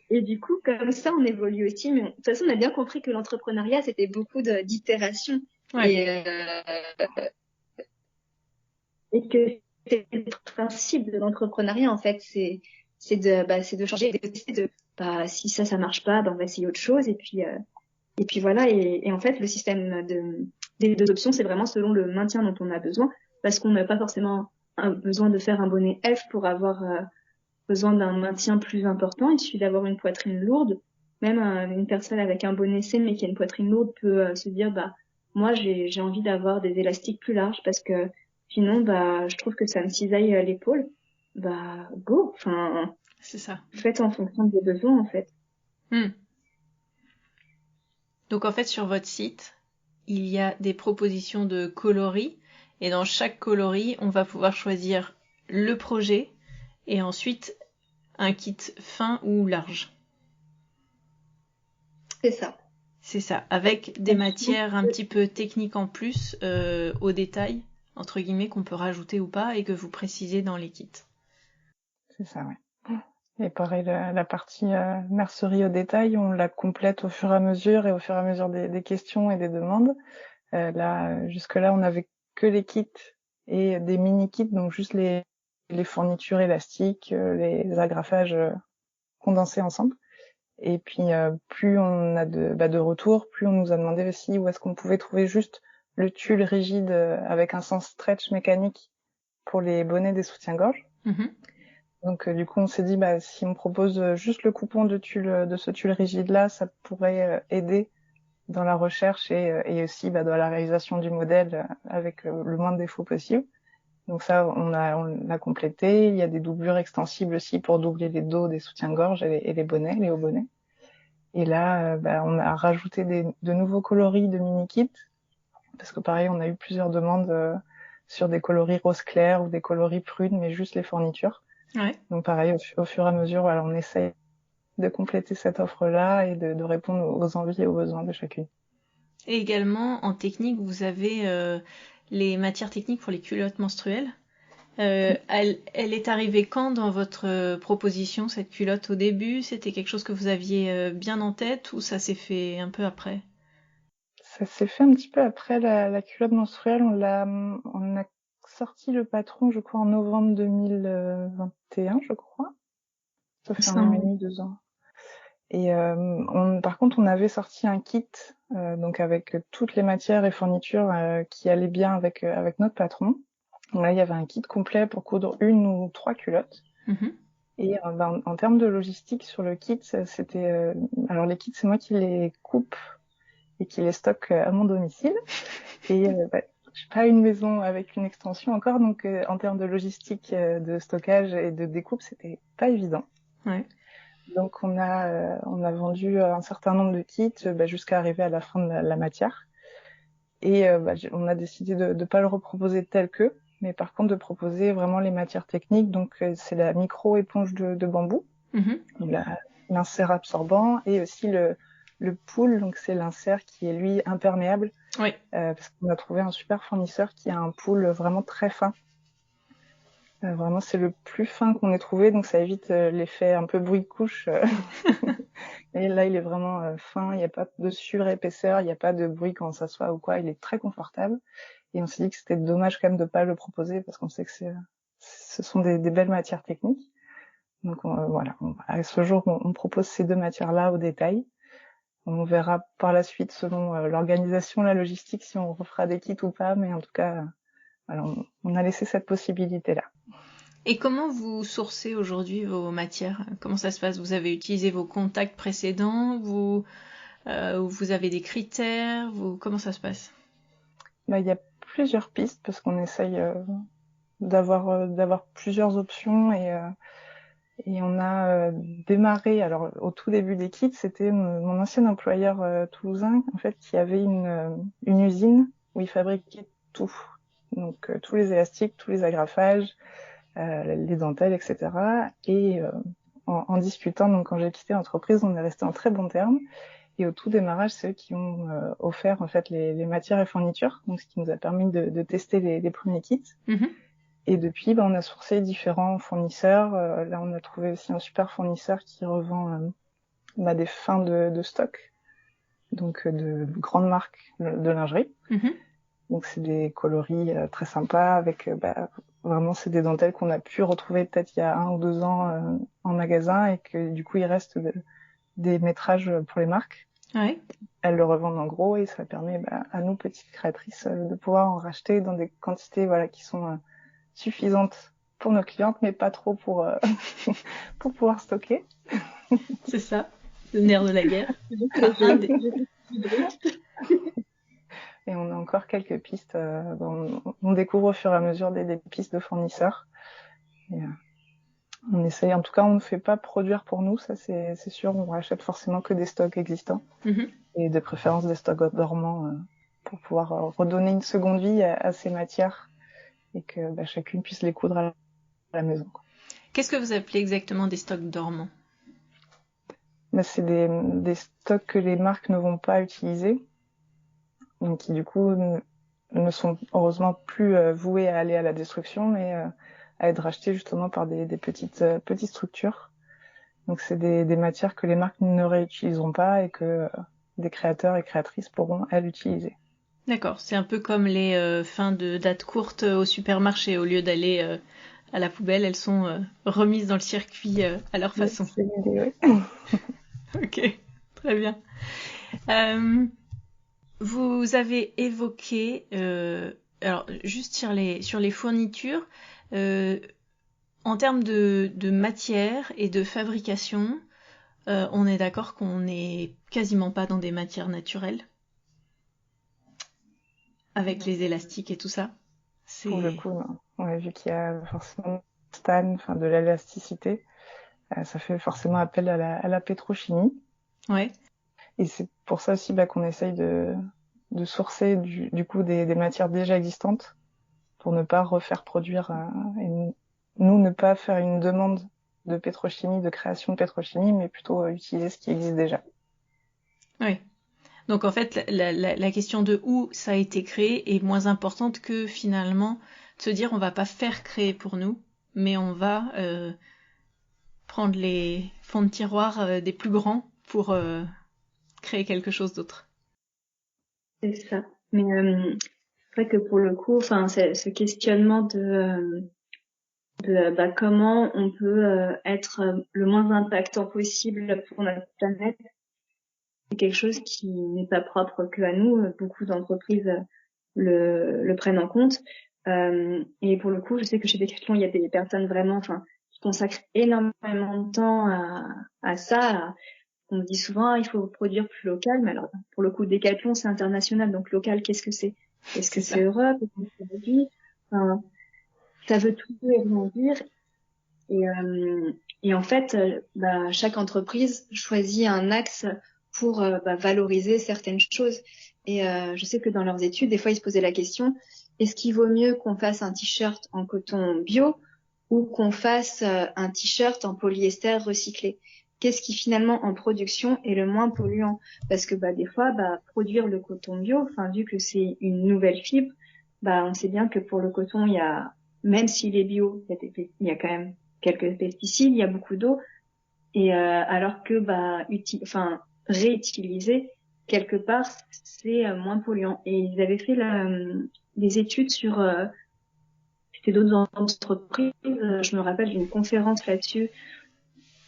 Speaker 4: Et du coup, comme ça, on évolue aussi. Mais de toute façon, on a bien compris que l'entrepreneuriat, c'était beaucoup d'itération.
Speaker 2: Ouais.
Speaker 4: Et que c'est le principe de l'entrepreneuriat, en fait, c'est de changer, de tester, si ça marche pas, on va essayer autre chose. Et puis voilà. Et en fait, le système des deux options, c'est vraiment selon le maintien dont on a besoin, parce qu'on n'a pas forcément besoin de faire un bonnet F pour avoir besoin d'un maintien plus important. Il suffit d'avoir une poitrine lourde. Même une personne avec un bonnet C mais qui a une poitrine lourde peut se dire moi j'ai envie d'avoir des élastiques plus larges parce que sinon je trouve que ça me cisaille l'épaule. Go, enfin
Speaker 2: c'est ça.
Speaker 4: Faites en fonction de vos besoins en fait.
Speaker 2: Donc en fait sur votre site, il y a des propositions de coloris et dans chaque coloris, on va pouvoir choisir le projet et ensuite un kit fin ou large.
Speaker 4: C'est ça.
Speaker 2: C'est ça, avec des matières un petit peu techniques en plus, au détail, entre guillemets, qu'on peut rajouter ou pas et que vous précisez dans les kits.
Speaker 3: C'est ça, ouais. Et pareil, la partie mercerie au détail, on la complète au fur et à mesure des questions et des demandes. Jusque-là, on n'avait que les kits et des mini-kits, donc juste les fournitures élastiques, les agrafages condensés ensemble. Et puis, plus on a de retours, plus on nous a demandé aussi où est-ce qu'on pouvait trouver juste le tulle rigide avec un sens stretch mécanique pour les bonnets des soutiens-gorge.
Speaker 2: Mm-hmm.
Speaker 3: Donc du coup, on s'est dit si on propose juste le coupon de ce tulle rigide là, ça pourrait aider dans la recherche et aussi dans la réalisation du modèle avec le moins de défauts possible. Donc ça, on l'a complété. Il y a des doublures extensibles aussi pour doubler les dos des soutiens-gorge et les bonnets, les hauts bonnets. Et là, on a rajouté de nouveaux coloris de mini-kits parce que pareil, on a eu plusieurs demandes sur des coloris rose clair ou des coloris prunes, mais juste les fournitures.
Speaker 2: Ouais.
Speaker 3: Donc pareil, au fur et à mesure, on essaye de compléter cette offre-là et de répondre aux envies et aux besoins de chacune.
Speaker 2: Et également, en technique, vous avez les matières techniques pour les culottes menstruelles. Elle est arrivée quand dans votre proposition, cette culotte, au début? C'était quelque chose que vous aviez bien en tête ou ça s'est fait un peu après?
Speaker 3: Ça s'est fait un petit peu après la culotte menstruelle. On a sorti le patron, je crois, en novembre 2021, je crois. Ça fait 1 an et demi, 2 ans. Et par contre, on avait sorti un kit, donc avec toutes les matières et fournitures qui allaient bien avec notre patron. Donc là, il y avait un kit complet pour coudre 1 ou 3 culottes.
Speaker 2: Mm-hmm.
Speaker 3: Et en termes de logistique sur le kit, c'était alors les kits, c'est moi qui les coupe et qui les stocke à mon domicile. Et j'ai pas une maison avec une extension encore, donc en termes de logistique, de stockage et de découpe, c'était pas évident.
Speaker 2: Ouais.
Speaker 3: Donc on a vendu un certain nombre de kits jusqu'à arriver à la fin de la matière. Et on a décidé de pas le reproposer tel que, mais par contre de proposer vraiment les matières techniques. Donc c'est la micro éponge de bambou,
Speaker 2: mm-hmm.
Speaker 3: L'insert absorbant et aussi le pool, donc c'est l'insert qui est lui imperméable.
Speaker 2: Oui.
Speaker 3: Parce qu'on a trouvé un super fournisseur qui a un pool vraiment très fin. Vraiment, c'est le plus fin qu'on ait trouvé, donc ça évite l'effet un peu bruit de couche. Et là, il est vraiment fin, il n'y a pas de surépaisseur, il n'y a pas de bruit quand on s'assoit ou quoi, il est très confortable. Et on s'est dit que c'était dommage quand même de pas le proposer parce qu'on sait que ce sont des belles matières techniques. Donc voilà, à ce jour, on propose ces 2 matières-là au détail. On verra par la suite selon l'organisation, la logistique, si on refera des kits ou pas, mais en tout cas, on a laissé cette possibilité-là.
Speaker 2: Et comment vous sourcez aujourd'hui vos matières? Comment ça se passe? Vous avez utilisé vos contacts précédents? Vous avez des critères? Comment ça se passe?
Speaker 3: Il y a plusieurs pistes parce qu'on essaye d'avoir plusieurs options et on a démarré. Alors au tout début des kits, c'était mon ancien employeur toulousain en fait qui avait une usine où il fabriquait tout. Donc tous les élastiques, tous les agrafages, les dentelles, etc. Et en discutant, donc quand j'ai quitté l'entreprise, on est resté en très bons termes. Et au tout démarrage, c'est eux qui ont offert en fait les matières et fournitures, donc ce qui nous a permis de tester les premiers kits.
Speaker 2: Mm-hmm.
Speaker 3: Et depuis, on a sourcé différents fournisseurs. Là, on a trouvé aussi un super fournisseur qui revend des fins de stock, donc de grandes marques de lingerie.
Speaker 2: Mm-hmm.
Speaker 3: Donc c'est des coloris très sympas avec vraiment c'est des dentelles qu'on a pu retrouver peut-être il y a 1 ou 2 ans en magasin et que du coup il reste des métrages pour les marques.
Speaker 2: Ouais.
Speaker 3: Elles le revendent en gros et ça permet à nous petites créatrices de pouvoir en racheter dans des quantités qui sont suffisantes pour nos clientes mais pas trop pour pour pouvoir stocker.
Speaker 2: C'est ça, le nerf de la guerre.
Speaker 3: Et on a encore quelques pistes. On découvre au fur et à mesure des pistes de fournisseurs. Et, on essaye. En tout cas, on ne fait pas produire pour nous, ça c'est sûr. On rachète forcément que des stocks existants et de préférence des stocks dormants pour pouvoir redonner une seconde vie à ces matières et que chacune puisse les coudre à la maison.
Speaker 2: Qu'est-ce que vous appelez exactement des stocks dormants ?
Speaker 3: C'est des stocks que les marques ne vont pas utiliser. Donc qui du coup ne sont heureusement plus voués à aller à la destruction, mais à être rachetés justement par des petites structures. Donc c'est des matières que les marques ne réutiliseront pas et que des créateurs et créatrices pourront elles utiliser.
Speaker 2: D'accord, c'est un peu comme les fins de date courte au supermarché. Au lieu d'aller à la poubelle, elles sont remises dans le circuit à leur façon.
Speaker 3: C'est l'idée, oui.
Speaker 2: Ok, très bien. Vous avez évoqué, alors juste sur les fournitures, en termes de matière et de fabrication, on est d'accord qu'on n'est quasiment pas dans des matières naturelles, avec les élastiques et tout ça.
Speaker 3: Pour le coup, non. Ouais, vu qu'il y a forcément de l'élasticité, ça fait forcément appel à la pétrochimie.
Speaker 2: Ouais.
Speaker 3: Et c'est pour ça aussi qu'on essaye de sourcer du coup des matières déjà existantes pour ne pas refaire produire et nous ne pas faire une demande de pétrochimie, de création de pétrochimie, mais plutôt utiliser ce qui existe déjà.
Speaker 2: Oui. Donc en fait, la question de où ça a été créé est moins importante que finalement de se dire on va pas faire créer pour nous, mais on va prendre les fonds de tiroir des plus grands pour créer quelque chose d'autre.
Speaker 4: C'est ça. Mais c'est vrai que pour le coup, ce questionnement de comment on peut être le moins impactant possible pour notre planète, c'est quelque chose qui n'est pas propre que à nous. Beaucoup d'entreprises le prennent en compte. Et pour le coup, je sais que chez Decathlon, il y a des personnes vraiment, qui consacrent énormément de temps à ça. On dit souvent, il faut produire plus local, mais alors, pour le coup, Decathlon, c'est international, donc local, qu'est-ce que c'est? Est-ce que c'est Europe? Est-ce que c'est Asie? Ça veut tout et rien dire. Et en fait, chaque entreprise choisit un axe pour valoriser certaines choses. Et je sais que dans leurs études, des fois, ils se posaient la question, est-ce qu'il vaut mieux qu'on fasse un t-shirt en coton bio ou qu'on fasse un t-shirt en polyester recyclé? Qu'est-ce qui finalement en production est le moins polluant? Parce que des fois, produire le coton bio, vu que c'est une nouvelle fibre, on sait bien que pour le coton, il y a, même s'il est bio, il y a quand même quelques pesticides, il y a beaucoup d'eau, et alors que réutiliser quelque part, c'est moins polluant. Et ils avaient fait des études sur c'était d'autres entreprises. Je me rappelle d'une conférence là-dessus,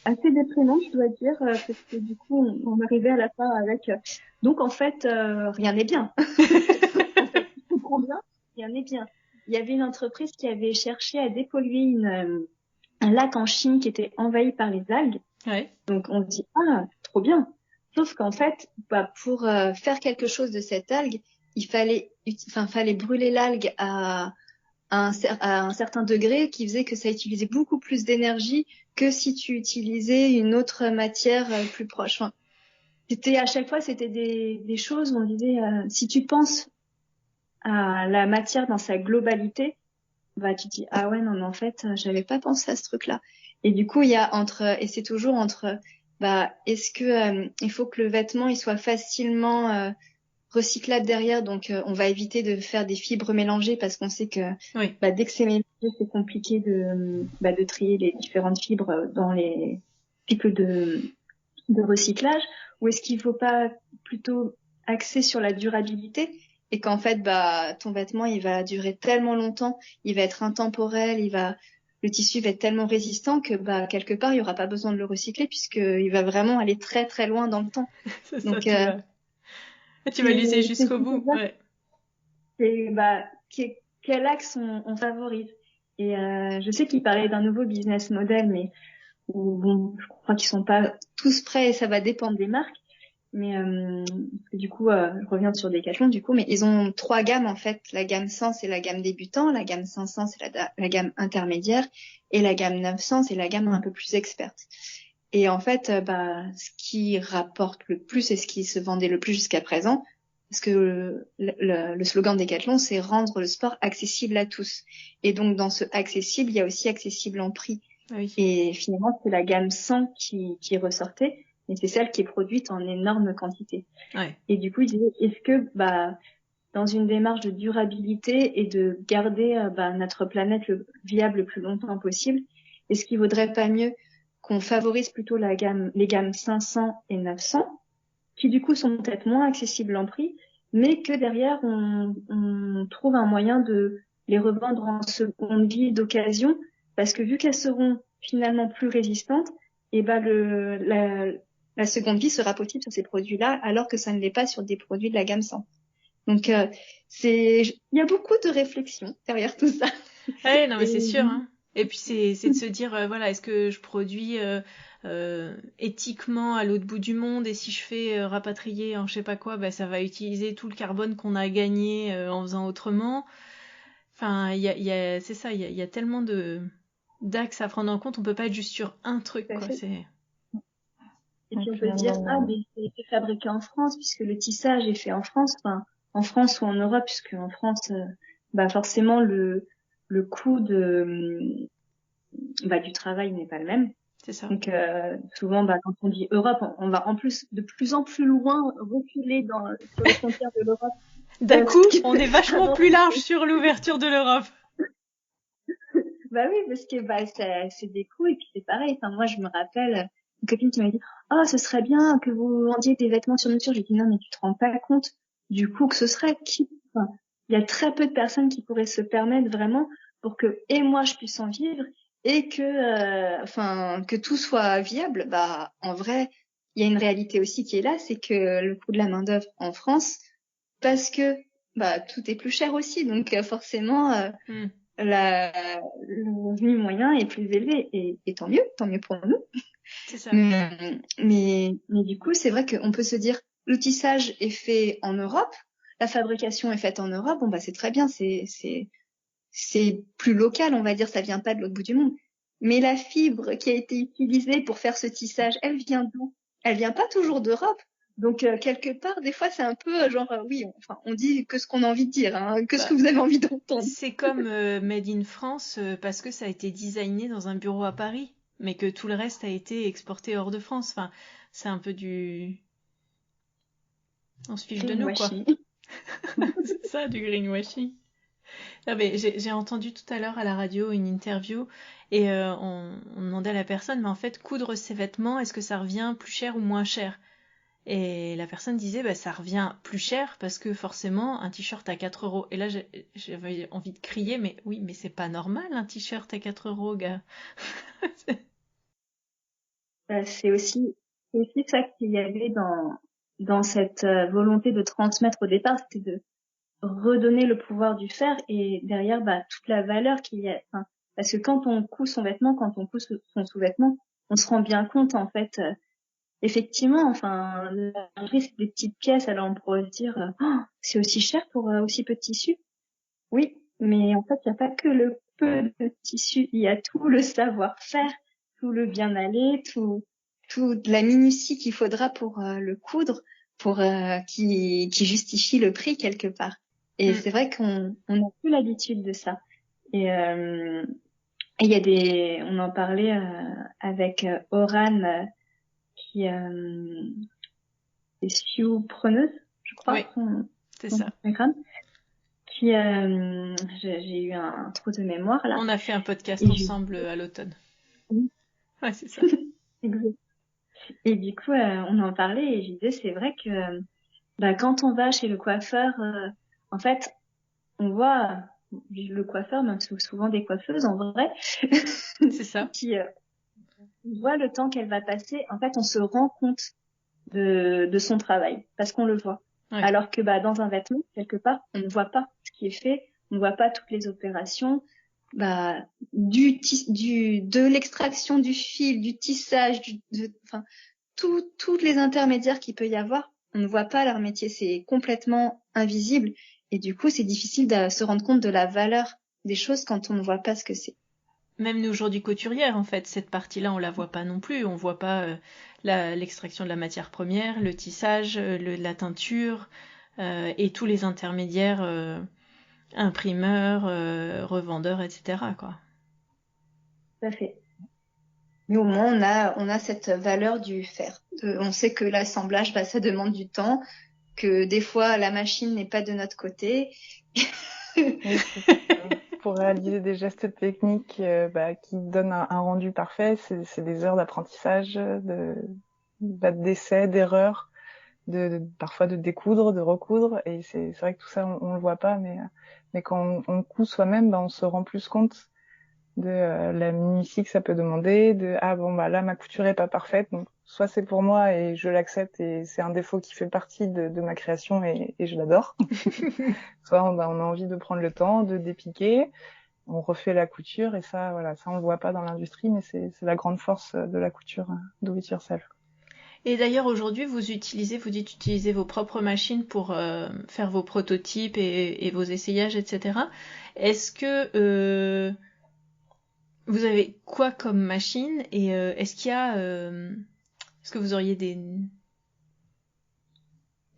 Speaker 4: assez déprimante, je dois dire, parce que du coup, on arrivait à la fin avec donc en fait, rien n'est bien. En fait, je comprends bien, rien n'est bien. Il y avait une entreprise qui avait cherché à dépolluer un lac en Chine qui était envahi par les algues.
Speaker 2: Ouais.
Speaker 4: Donc on se dit trop bien. Sauf qu'en fait, pour faire quelque chose de cette algue, il fallait brûler l'algue à un certain degré qui faisait que ça utilisait beaucoup plus d'énergie que si tu utilisais une autre matière plus proche. À chaque fois, c'était des choses où on disait si tu penses à la matière dans sa globalité, bah tu te dis ah ouais non mais en fait j'avais pas pensé à ce truc-là. Et du coup il y a c'est toujours entre bah est-ce que il faut que le vêtement il soit facilement recyclable derrière, donc on va éviter de faire des fibres mélangées parce qu'on sait que
Speaker 2: Oui.
Speaker 4: bah, dès que c'est mélangé c'est compliqué de trier les différentes fibres dans les cycles de recyclage. Ou est-ce qu'il faut pas plutôt axer sur la durabilité et qu'en fait bah ton vêtement il va durer tellement longtemps, il va être intemporel, le tissu va être tellement résistant que bah quelque part il y aura pas besoin de le recycler puisque il va vraiment aller très très loin dans le temps.
Speaker 2: C'est ça,
Speaker 4: Donc
Speaker 2: tu vas l'user
Speaker 4: c'est
Speaker 2: jusqu'au bout. Ouais.
Speaker 4: c'est bah quel axe on favorise. Et je sais qu'il parlait d'un nouveau business model, mais bon, je crois qu'ils sont pas tous prêts et ça va dépendre des marques. Mais du coup, je reviens sur Decathlon du coup, mais ils ont 3 gammes en fait. La gamme 100 c'est la gamme débutant, la gamme 500 c'est la gamme intermédiaire et la gamme 900 c'est la gamme un peu plus experte. Et en fait, bah ce qui rapporte le plus et ce qui se vendait le plus jusqu'à présent, parce que le slogan de Decathlon c'est rendre le sport accessible à tous. Et donc dans ce accessible, il y a aussi accessible en prix.
Speaker 2: Oui.
Speaker 4: Et finalement, c'est la gamme 100 qui ressortait, et c'est celle qui est produite en énorme quantité.
Speaker 2: Ouais.
Speaker 4: Et du coup, il disait, est-ce que, bah, dans une démarche de durabilité et de garder notre planète viable le plus longtemps possible, est-ce qu'il vaudrait pas mieux qu'on favorise plutôt les gammes 500 et 900, qui du coup sont peut-être moins accessibles en prix, mais que derrière, on trouve un moyen de les revendre en seconde vie d'occasion, parce que vu qu'elles seront finalement plus résistantes, et ben la seconde vie sera possible sur ces produits-là, alors que ça ne l'est pas sur des produits de la gamme 100. Donc il y a beaucoup de réflexion derrière tout ça.
Speaker 2: Ouais, non mais c'est sûr. Hein. Et puis c'est de se dire voilà, est-ce que je produis éthiquement à l'autre bout du monde, et si je fais rapatrier en je sais pas quoi, bah ça va utiliser tout le carbone qu'on a gagné en faisant autrement. Enfin, c'est ça, il y a tellement d'axes à prendre en compte, on peut pas être juste sur un truc quoi. C'est...
Speaker 4: Et puis on peut se dire mais c'est fabriqué en France puisque le tissage est fait en France, enfin en France ou en Europe, puisque en France forcément le coût du travail n'est pas le même.
Speaker 2: C'est ça.
Speaker 4: Donc souvent quand on dit Europe, on va en plus de plus en plus loin reculer sur les frontières de l'Europe.
Speaker 2: D'un coup, on est vachement plus large sur l'ouverture de l'Europe.
Speaker 4: Bah oui, parce que c'est des coûts et puis c'est pareil. Enfin moi je me rappelle une copine qui m'a dit "Oh, ce serait bien que vous vendiez des vêtements sur mesure." J'ai dit "Non, mais tu te rends pas compte du coût que ce serait. Il y a très peu de personnes qui pourraient se permettre vraiment pour que et moi je puisse en vivre et que tout soit viable." Bah en vrai, il y a une réalité aussi qui est là, c'est que le coût de la main-d'œuvre en France, parce que tout est plus cher aussi, donc forcément le revenu moyen est plus élevé et tant mieux pour nous.
Speaker 2: C'est ça.
Speaker 4: Mais du coup, c'est vrai qu'on peut se dire, le tissage est fait en Europe, la fabrication est faite en Europe, bon c'est très bien, c'est plus local, on va dire, ça vient pas de l'autre bout du monde. Mais la fibre qui a été utilisée pour faire ce tissage, elle vient d'où? Elle vient pas toujours d'Europe. Donc quelque part, des fois, c'est un peu on dit que ce qu'on a envie de dire, hein, ce que vous avez envie d'entendre.
Speaker 2: C'est comme Made in France parce que ça a été designé dans un bureau à Paris, mais que tout le reste a été exporté hors de France. Enfin, c'est un peu on se fiche de nous, quoi. C'est ça, du greenwashing. Ah, mais j'ai entendu tout à l'heure à la radio une interview et on demandait à la personne, mais en fait, coudre ses vêtements, est-ce que ça revient plus cher ou moins cher? Et la personne disait, ça revient plus cher parce que forcément, un t-shirt à 4 €. Et là, j'avais envie de crier, mais oui, mais c'est pas normal un t-shirt à 4 €, gars.
Speaker 4: C'est aussi ça qu'il y avait dans cette volonté de transmettre au départ, c'était de redonner le pouvoir du faire et derrière toute la valeur qu'il y a. Enfin, parce que quand on coud son vêtement, quand on coud son sous-vêtement, on se rend bien compte en fait. Effectivement, enfin, la lingerie, c'est des petites pièces, alors on pourrait se dire, c'est aussi cher pour aussi peu de tissu. Oui, mais en fait, il n'y a pas que le peu de tissu, il y a tout le savoir-faire, tout le bien-aller, toute la minutie qu'il faudra pour le coudre, pour qui justifie le prix quelque part. Et c'est vrai qu'on n'a plus l'habitude de ça. Et il y a on en parlait avec Oran qui est Sioux-preneuse, je crois.
Speaker 2: Oui, c'est ça.
Speaker 4: J'ai eu un trou de mémoire là.
Speaker 2: On a fait un podcast ensemble à l'automne.
Speaker 4: Oui.
Speaker 2: Ouais, c'est ça.
Speaker 4: Exact. Et du coup, on en parlait et je disais, c'est vrai que quand on va chez le coiffeur, en fait, on voit le coiffeur, même souvent des coiffeuses en vrai,
Speaker 2: c'est ça.
Speaker 4: qui on voit le temps qu'elle va passer. En fait, on se rend compte de son travail parce qu'on le voit. Ouais. Alors que dans un vêtement, quelque part, on ne voit pas ce qui est fait, on ne voit pas toutes les opérations, de l'extraction du fil, du tissage, tous les intermédiaires qu'il peut y avoir, on ne voit pas leur métier, c'est complètement invisible et du coup, c'est difficile de se rendre compte de la valeur des choses quand on ne voit pas ce que c'est.
Speaker 2: Même nous aujourd'hui couturières, en fait, cette partie-là, on la voit pas non plus. On voit pas l'extraction de la matière première, le tissage, la teinture et tous les intermédiaires, imprimeurs, revendeurs, etc. quoi.
Speaker 4: Tout à fait. Mais au moins, on a cette valeur du faire. On sait que l'assemblage, ça demande du temps, que des fois, la machine n'est pas de notre côté.
Speaker 3: Pour réaliser des gestes techniques qui donnent un rendu parfait, c'est des heures d'apprentissage, d'essais, d'erreurs, parfois de découdre, de recoudre, et c'est vrai que tout ça on le voit pas, mais quand on coud soi-même, on se rend plus compte de la minutie que ça peut demander, là ma couture est pas parfaite, donc soit c'est pour moi et je l'accepte et c'est un défaut qui fait partie de ma création et je l'adore. Soit on a envie de prendre le temps, de dépiquer, on refait la couture et ça on le voit pas dans l'industrie, mais c'est la grande force de la couture do it yourself.
Speaker 2: Et d'ailleurs aujourd'hui vous dites utiliser vos propres machines pour faire vos prototypes et vos essayages, etc. Est-ce que vous avez quoi comme machine et est-ce que vous auriez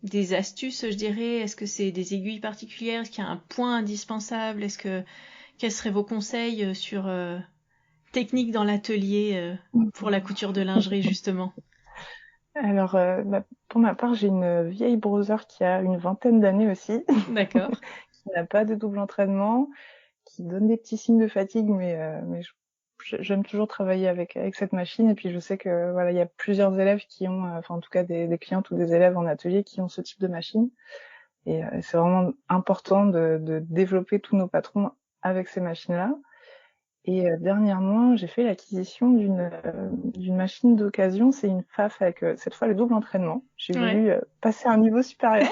Speaker 2: des astuces, je dirais? Est-ce que c'est des aiguilles particulières? Est-ce qu'il y a un point indispensable? Quels seraient vos conseils sur technique dans l'atelier pour la couture de lingerie justement?
Speaker 3: Alors, pour ma part, j'ai une vieille browser qui a une vingtaine d'années aussi.
Speaker 2: D'accord.
Speaker 3: Qui n'a pas de double entraînement, qui donne des petits signes de fatigue, mais j'aime toujours travailler avec cette machine. Et puis je sais que il y a plusieurs élèves qui ont, en tout cas des clientes ou des élèves en atelier qui ont ce type de machine. Et c'est vraiment important de développer tous nos patrons avec ces machines-là. Et dernièrement, j'ai fait l'acquisition d'une machine d'occasion. C'est une Pfaff avec cette fois le double entraînement. J'ai voulu passer à un niveau supérieur.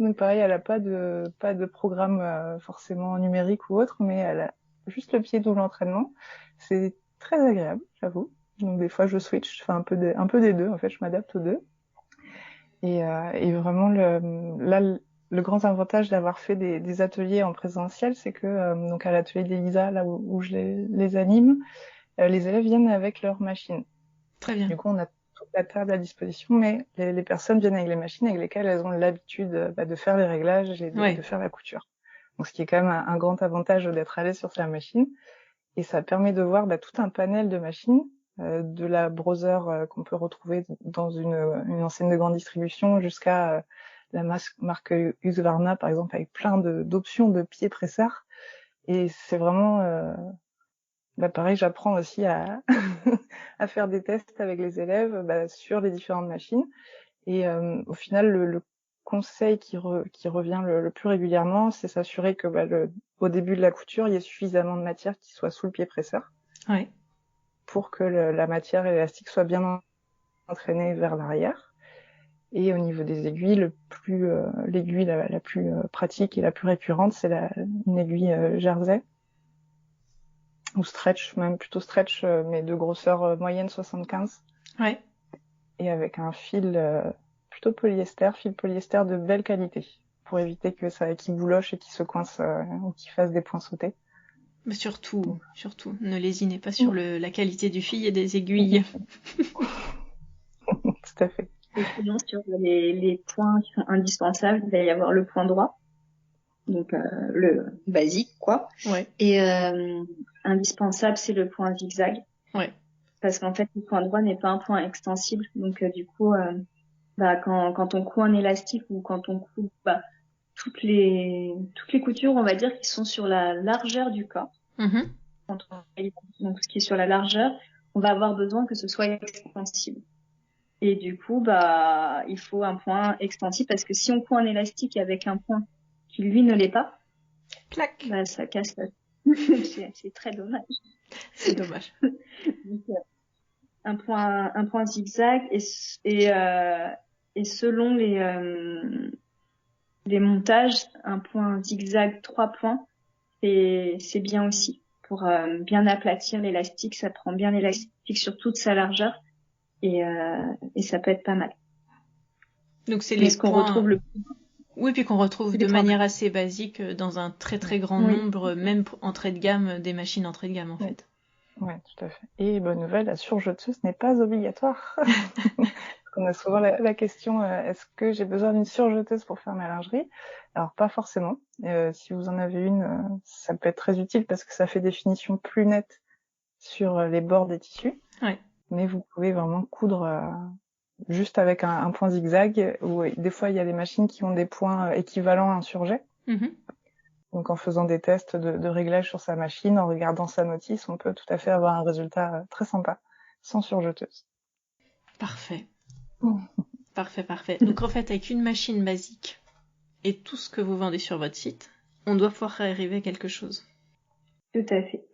Speaker 3: Donc pareil, elle a pas de programme forcément numérique ou autre, mais elle a juste le pied double entraînement. C'est très agréable, j'avoue. Donc des fois je switch, je fais un peu des deux. En fait, je m'adapte aux deux. Et vraiment le grand avantage d'avoir fait des ateliers en présentiel, c'est que donc à l'atelier d'Elisa, là où je les anime, les élèves viennent avec leurs machines.
Speaker 2: Très bien.
Speaker 3: Du coup, on a toute la table à disposition, mais les personnes viennent avec les machines avec lesquelles elles ont l'habitude de faire les réglages et de faire la couture. Donc, ce qui est quand même un grand avantage d'être à l'aise sur sa machine. Et ça permet de voir tout un panel de machines, de la browser qu'on peut retrouver dans une enseigne de grande distribution jusqu'à la marque Husqvarna, par exemple, avec plein d'options de pieds presseurs. Et c'est vraiment... pareil, j'apprends aussi à faire des tests avec les élèves sur les différentes machines. Et au final, le conseil qui revient le plus régulièrement, c'est s'assurer que au début de la couture, il y ait suffisamment de matière qui soit sous le pied presseur pour que la matière élastique soit bien entraînée vers l'arrière. Et au niveau des aiguilles, l'aiguille la plus pratique et la plus récurrente, c'est une aiguille jersey ou stretch, même plutôt stretch, mais de grosseur moyenne 75.
Speaker 2: Ouais.
Speaker 3: Et avec un fil plutôt fil polyester de belle qualité, pour éviter qu'il bouloche et qu'il se coince ou qu'il fasse des points sautés.
Speaker 2: Mais surtout, ne lésinez pas sur la qualité du fil et des aiguilles.
Speaker 3: Tout à fait.
Speaker 4: Et sinon, sur les points qui sont indispensables, il va y avoir le point droit. donc le basique quoi.
Speaker 2: Ouais.
Speaker 4: Et indispensable, c'est le point zigzag.
Speaker 2: Ouais.
Speaker 4: Parce qu'en fait, le point droit n'est pas un point extensible. Donc du coup, quand on coud un élastique ou quand on coud toutes les coutures, on va dire, qui sont sur la largeur du corps.
Speaker 2: Mm-hmm.
Speaker 4: Donc ce qui est sur la largeur, on va avoir besoin que ce soit extensible. Et du coup, il faut un point extensible parce que si on coud un élastique avec un point qui lui ne l'est pas,
Speaker 2: clac,
Speaker 4: ça casse. C'est très dommage.
Speaker 2: C'est dommage.
Speaker 4: Donc, un point zigzag et selon les montages, un point zigzag 3 points, c'est bien aussi pour bien aplatir l'élastique. Ça prend bien l'élastique sur toute sa largeur et ça peut être pas mal.
Speaker 2: Donc c'est
Speaker 4: Mais
Speaker 2: les
Speaker 4: ce qu'on
Speaker 2: points.
Speaker 4: retrouve
Speaker 2: Oui, puis qu'on retrouve de manière assez basique dans un très très grand nombre, même entrée de gamme, des machines entrée de gamme en fait.
Speaker 3: Oui, tout à fait. Et bonne nouvelle, la surjeteuse n'est pas obligatoire. On a souvent la question, est-ce que j'ai besoin d'une surjeteuse pour faire ma lingerie? Alors pas forcément. Si vous en avez une, ça peut être très utile parce que ça fait des finitions plus nettes sur les bords des tissus.
Speaker 2: Ouais.
Speaker 3: Mais vous pouvez vraiment coudre juste avec un point zigzag. Ou des fois il y a des machines qui ont des points équivalents à un surjet.
Speaker 2: Mm-hmm.
Speaker 3: Donc en faisant des tests de réglage sur sa machine, en regardant sa notice, on peut tout à fait avoir un résultat très sympa, sans surjeteuse.
Speaker 2: Parfait. Parfait. Donc en fait, avec une machine basique et tout ce que vous vendez sur votre site, on doit pouvoir arriver à quelque chose.
Speaker 4: Tout à fait.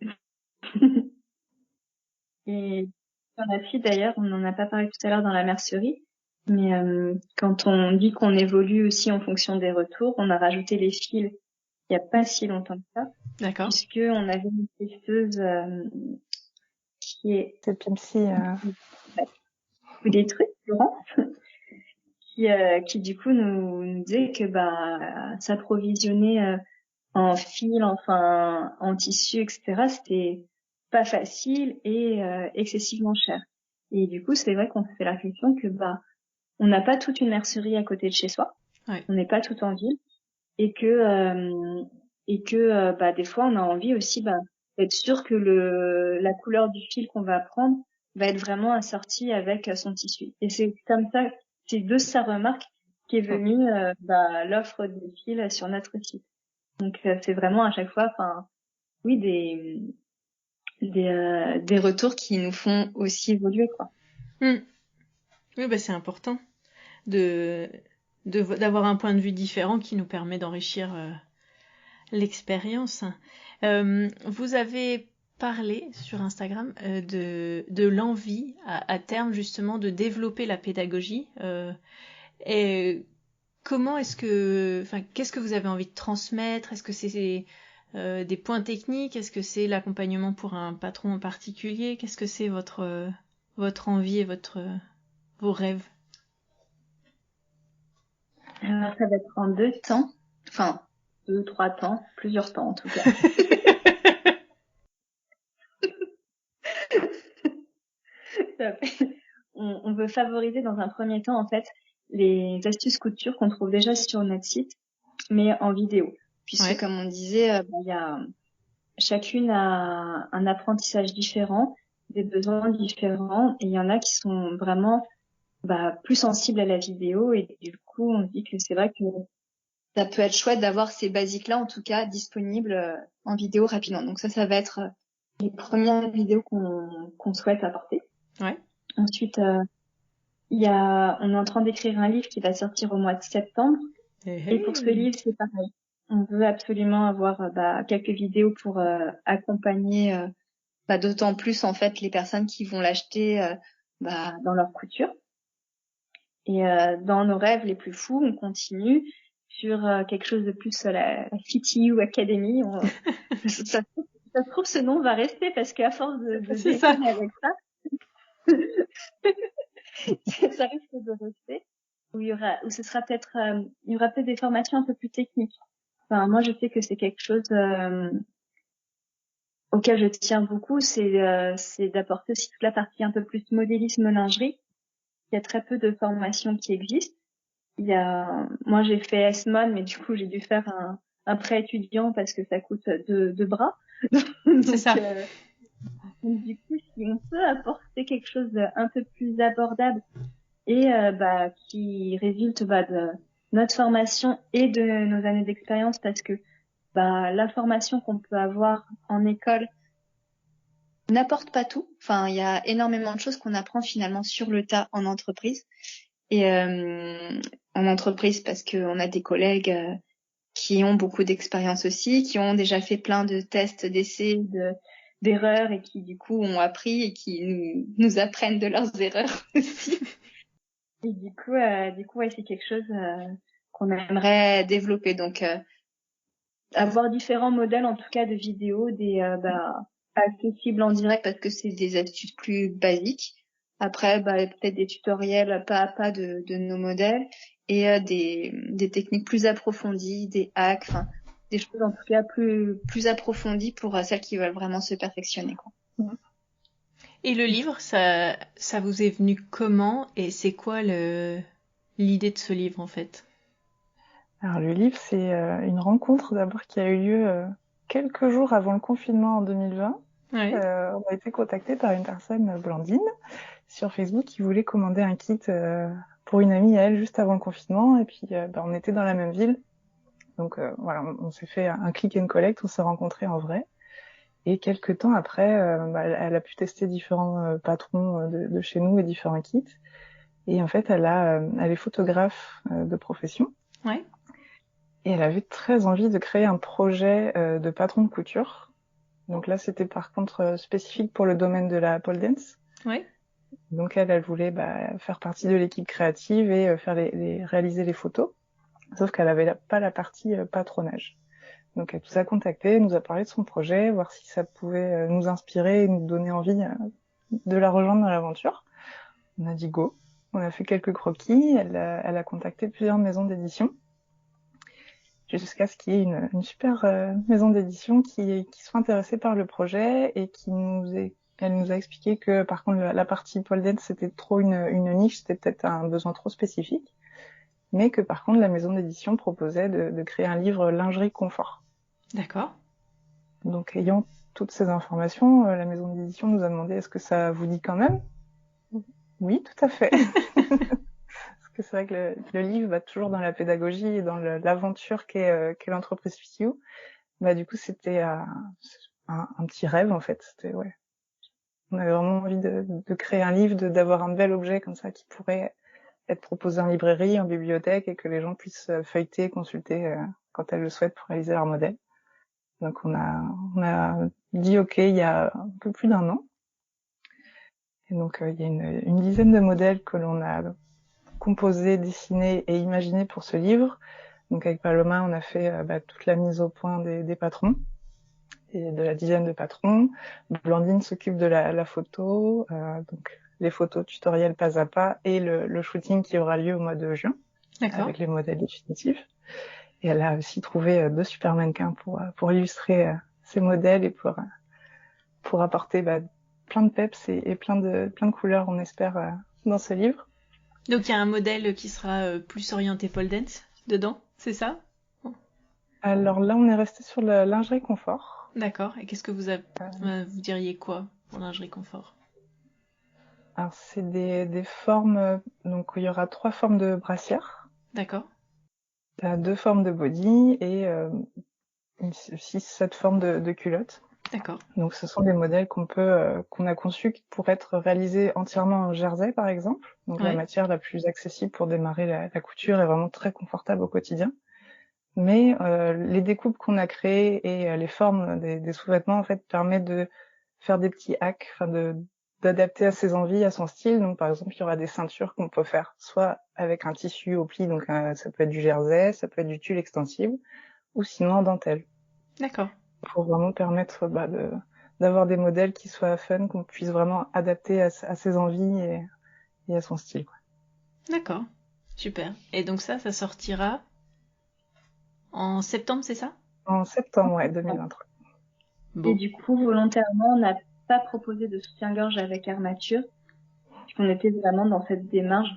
Speaker 4: Et sur la site, d'ailleurs, on n'en a pas parlé tout à l'heure dans la mercerie, mais quand on dit qu'on évolue aussi en fonction des retours, on a rajouté les fils il n'y a pas si longtemps que ça.
Speaker 2: D'accord.
Speaker 4: Puisqu'on avait une testeuse qui est...
Speaker 3: C'est Pimsy.
Speaker 4: Ou des trucs, Laurent, qui du coup nous disait que s'approvisionner en fil, enfin en tissu, etc., c'était pas facile et excessivement cher. Et du coup, c'est vrai qu'on se fait la réflexion que on n'a pas toute une mercerie à côté de chez soi.
Speaker 2: Ouais.
Speaker 4: On n'est pas tout en ville et que des fois on a envie aussi d'être sûr que la couleur du fil qu'on va prendre va être vraiment assortie avec son tissu. Et c'est comme ça, c'est de sa remarque qu'est venue l'offre des fils sur notre site. Donc c'est vraiment à chaque fois, des retours qui nous font aussi évoluer, quoi.
Speaker 2: Oui, c'est important d'avoir un point de vue différent qui nous permet d'enrichir l'expérience. Vous avez parlé sur Instagram de l'envie à terme justement de développer la pédagogie. Et comment qu'est-ce que vous avez envie de transmettre? Est-ce que c'est des points techniques? Est-ce que c'est l'accompagnement pour un patron en particulier? Qu'est-ce que c'est votre envie et vos rêves?
Speaker 4: Alors, ça va être en 2 temps. Enfin, 2, 3 temps. Plusieurs temps, en tout cas. On veut favoriser dans un premier temps, en fait, les astuces couture qu'on trouve déjà sur notre site, mais en vidéo. Puisque, comme on disait, chacune a un apprentissage différent, des besoins différents, et il y en a qui sont vraiment plus sensibles à la vidéo, et du coup, on dit que c'est vrai que ça peut être chouette d'avoir ces basiques-là, en tout cas, disponibles en vidéo rapidement. Donc ça va être les premières vidéos qu'on souhaite apporter.
Speaker 2: Ouais.
Speaker 4: Ensuite, on est en train d'écrire un livre qui va sortir au mois de septembre. Et pour ce livre, c'est pareil. On veut absolument avoir quelques vidéos pour accompagner d'autant plus en fait les personnes qui vont l'acheter dans leur couture. Et dans nos rêves les plus fous, on continue sur quelque chose de plus la FITU Academy. Ça se trouve, ce nom va rester parce qu'à force de déconner avec ça, ça risque de rester. Où il y aura peut-être des formations un peu plus techniques. Enfin, moi, je sais que c'est quelque chose auquel je tiens beaucoup, c'est d'apporter aussi toute la partie un peu plus modélisme lingerie. Il y a très peu de formations qui existent. Moi, j'ai fait S-Mod, mais du coup, j'ai dû faire un prêt étudiant parce que ça coûte deux bras.
Speaker 2: C'est ça.
Speaker 4: Donc, du coup, si on peut apporter quelque chose d'un peu plus abordable et qui résulte de notre formation et de nos années d'expérience, parce que la formation qu'on peut avoir en école n'apporte pas tout. Enfin, il y a énormément de choses qu'on apprend finalement sur le tas en entreprise. Et en entreprise, parce qu'on a des collègues qui ont beaucoup d'expérience aussi, qui ont déjà fait plein de tests, d'essais, d'erreurs et qui du coup ont appris et qui nous apprennent de leurs erreurs aussi. Et du coup, ouais, c'est quelque chose qu'on aimerait développer. Donc, avoir différents modèles, en tout cas, de vidéos, accessibles en direct parce que c'est des astuces plus basiques. Après, peut-être des tutoriels pas à pas de nos modèles et des techniques plus approfondies, des hacks, enfin, des choses en tout cas plus approfondies pour celles qui veulent vraiment se perfectionner, quoi.
Speaker 2: Et le livre, ça vous est venu comment et c'est quoi l'idée de ce livre en fait?
Speaker 3: Alors le livre, c'est une rencontre d'abord qui a eu lieu quelques jours avant le confinement en 2020.
Speaker 2: Ouais.
Speaker 3: On a été contacté par une personne, Blandine, sur Facebook qui voulait commander un kit pour une amie à elle juste avant le confinement. Et puis on était dans la même ville. Donc voilà, on s'est fait un click and collect, on s'est rencontrés en vrai. Et quelques temps après, elle a pu tester différents patrons de chez nous et différents kits. Et en fait, elle est photographe de profession.
Speaker 2: Ouais.
Speaker 3: Et elle avait très envie de créer un projet de patron de couture. Donc là, c'était par contre spécifique pour le domaine de la pole dance.
Speaker 2: Ouais.
Speaker 3: Donc elle voulait faire partie de l'équipe créative et réaliser les photos. Sauf qu'elle avait pas la partie patronage. Donc elle nous a contacté, nous a parlé de son projet, voir si ça pouvait nous inspirer et nous donner envie de la rejoindre dans l'aventure. On a dit go. On a fait quelques croquis. Elle a contacté plusieurs maisons d'édition jusqu'à ce qu'il y ait une super maison d'édition qui soit intéressée par le projet et elle nous a expliqué que par contre la partie pole dance c'était trop une niche, c'était peut-être un besoin trop spécifique, mais que par contre la maison d'édition proposait de créer un livre lingerie confort.
Speaker 2: D'accord.
Speaker 3: Donc ayant toutes ces informations, la maison d'édition nous a demandé est-ce que ça vous dit quand même ? Oui, tout à fait. Parce que c'est vrai que le livre va toujours dans la pédagogie et dans l'aventure qu'est l'entreprise PCU. Du coup, c'était un petit rêve, en fait. C'était, ouais. On avait vraiment envie de créer un livre, d'avoir un bel objet comme ça qui pourrait être proposé en librairie, en bibliothèque et que les gens puissent feuilleter, consulter quand elles le souhaitent pour réaliser leur modèle. Donc, on a dit OK il y a un peu plus d'1 an. Et donc, il y a une dizaine de modèles que l'on a composé, dessiné et imaginé pour ce livre. Donc avec Paloma, on a fait toute la mise au point des patrons et de la dizaine de patrons. Blandine s'occupe de la photo, donc les photos tutoriels pas à pas et le shooting qui aura lieu au mois de juin.
Speaker 2: D'accord.
Speaker 3: Avec les modèles définitifs. Et elle a aussi trouvé 2 super mannequins pour illustrer ces modèles et pour apporter plein de peps et plein de couleurs, on espère, dans ce livre.
Speaker 2: Donc il y a un modèle qui sera plus orienté pole dance dedans, c'est ça?
Speaker 3: Alors là, on est resté sur la lingerie confort.
Speaker 2: D'accord. Et qu'est-ce que vous diriez quoi pour lingerie confort?
Speaker 3: Alors c'est des formes, donc il y aura 3 formes de brassières.
Speaker 2: D'accord.
Speaker 3: 2 formes de body et 6-7 formes de culottes.
Speaker 2: D'accord.
Speaker 3: Donc ce sont des modèles qu'on a conçus pour être réalisés entièrement en jersey par exemple. Donc la matière la plus accessible pour démarrer la couture est vraiment très confortable au quotidien. Mais les découpes qu'on a créées et les formes des sous-vêtements en fait permettent de faire des petits hacks, d'adapter à ses envies, à son style. Donc par exemple, il y aura des ceintures qu'on peut faire soit avec un tissu au pli, donc ça peut être du jersey, ça peut être du tulle extensible, ou sinon en dentelle.
Speaker 2: D'accord.
Speaker 3: Pour vraiment permettre d'avoir des modèles qui soient fun, qu'on puisse vraiment adapter à ses envies et à son style, quoi.
Speaker 2: D'accord. Super. Et donc ça sortira en septembre, c'est ça?
Speaker 3: En septembre, ouais, 2023.
Speaker 4: Bon. Et du coup, volontairement, on n'a pas proposé de soutien-gorge avec armature, puisqu'on était vraiment dans cette démarche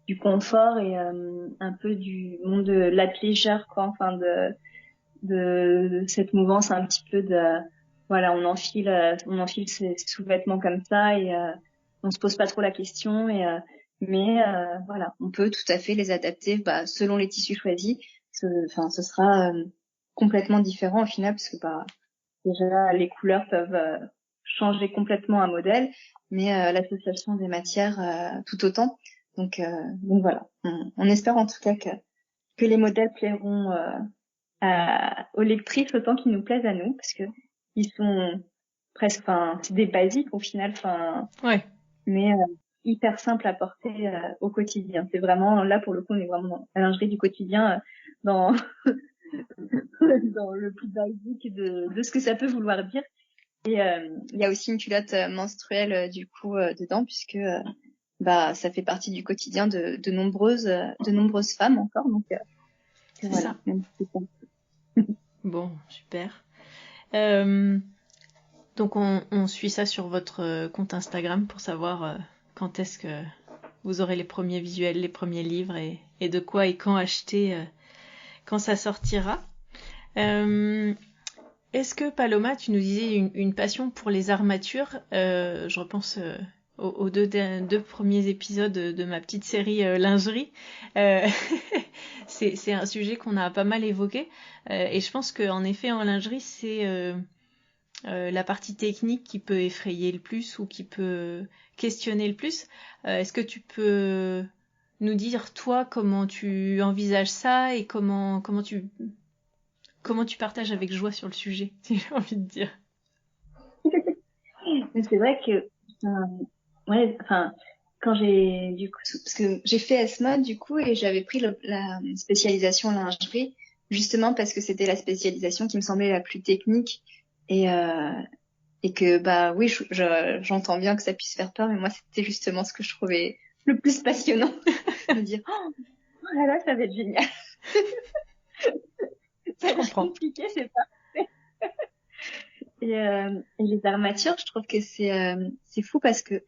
Speaker 4: du confort et un peu du monde de l'athléisure, quoi, enfin de cette mouvance un petit peu de voilà, on enfile ses sous-vêtements comme ça et on se pose pas trop la question mais voilà, on peut tout à fait les adapter selon les tissus choisis. Ce sera complètement différent au final parce que déjà les couleurs peuvent changer complètement un modèle, mais l'association des matières tout autant. Donc voilà, on espère en tout cas que les modèles plairont aux lectrices autant qu'ils nous plaisent à nous, parce que ils sont presque, c'est des basiques au final,
Speaker 2: ouais.
Speaker 4: Mais hyper simple à porter au quotidien. C'est vraiment, là pour le coup, on est vraiment dans la lingerie du quotidien, dans dans le plus basique de ce que ça peut vouloir dire. Et il y a aussi une culotte menstruelle du coup dedans, puisque ça fait partie du quotidien de nombreuses femmes encore. Donc
Speaker 2: c'est
Speaker 4: voilà,
Speaker 2: ça. Bon, super. Donc on suit ça sur votre compte Instagram pour savoir quand est-ce que vous aurez les premiers visuels, les premiers livres et de quoi et quand acheter quand ça sortira. Est-ce que Paloma, tu nous disais une passion pour les armatures, je repense aux deux premiers épisodes de ma petite série lingerie. C'est un sujet qu'on a pas mal évoqué et je pense qu'en effet en lingerie c'est la partie technique qui peut effrayer le plus ou qui peut questionner le plus. Est-ce que tu peux nous dire toi comment tu envisages ça et comment tu partages avec joie sur le sujet, si j'ai envie de dire.
Speaker 4: C'est vrai que quand j'ai du coup, parce que j'ai fait S-Mode du coup et j'avais pris la spécialisation lingerie justement parce que c'était la spécialisation qui me semblait la plus technique et que oui, j'entends bien que ça puisse faire peur, mais moi c'était justement ce que je trouvais le plus passionnant, de dire oh là là, ça va être génial. Ça a l'air compliqué, c'est parfait. Et les armatures, je trouve que c'est fou parce que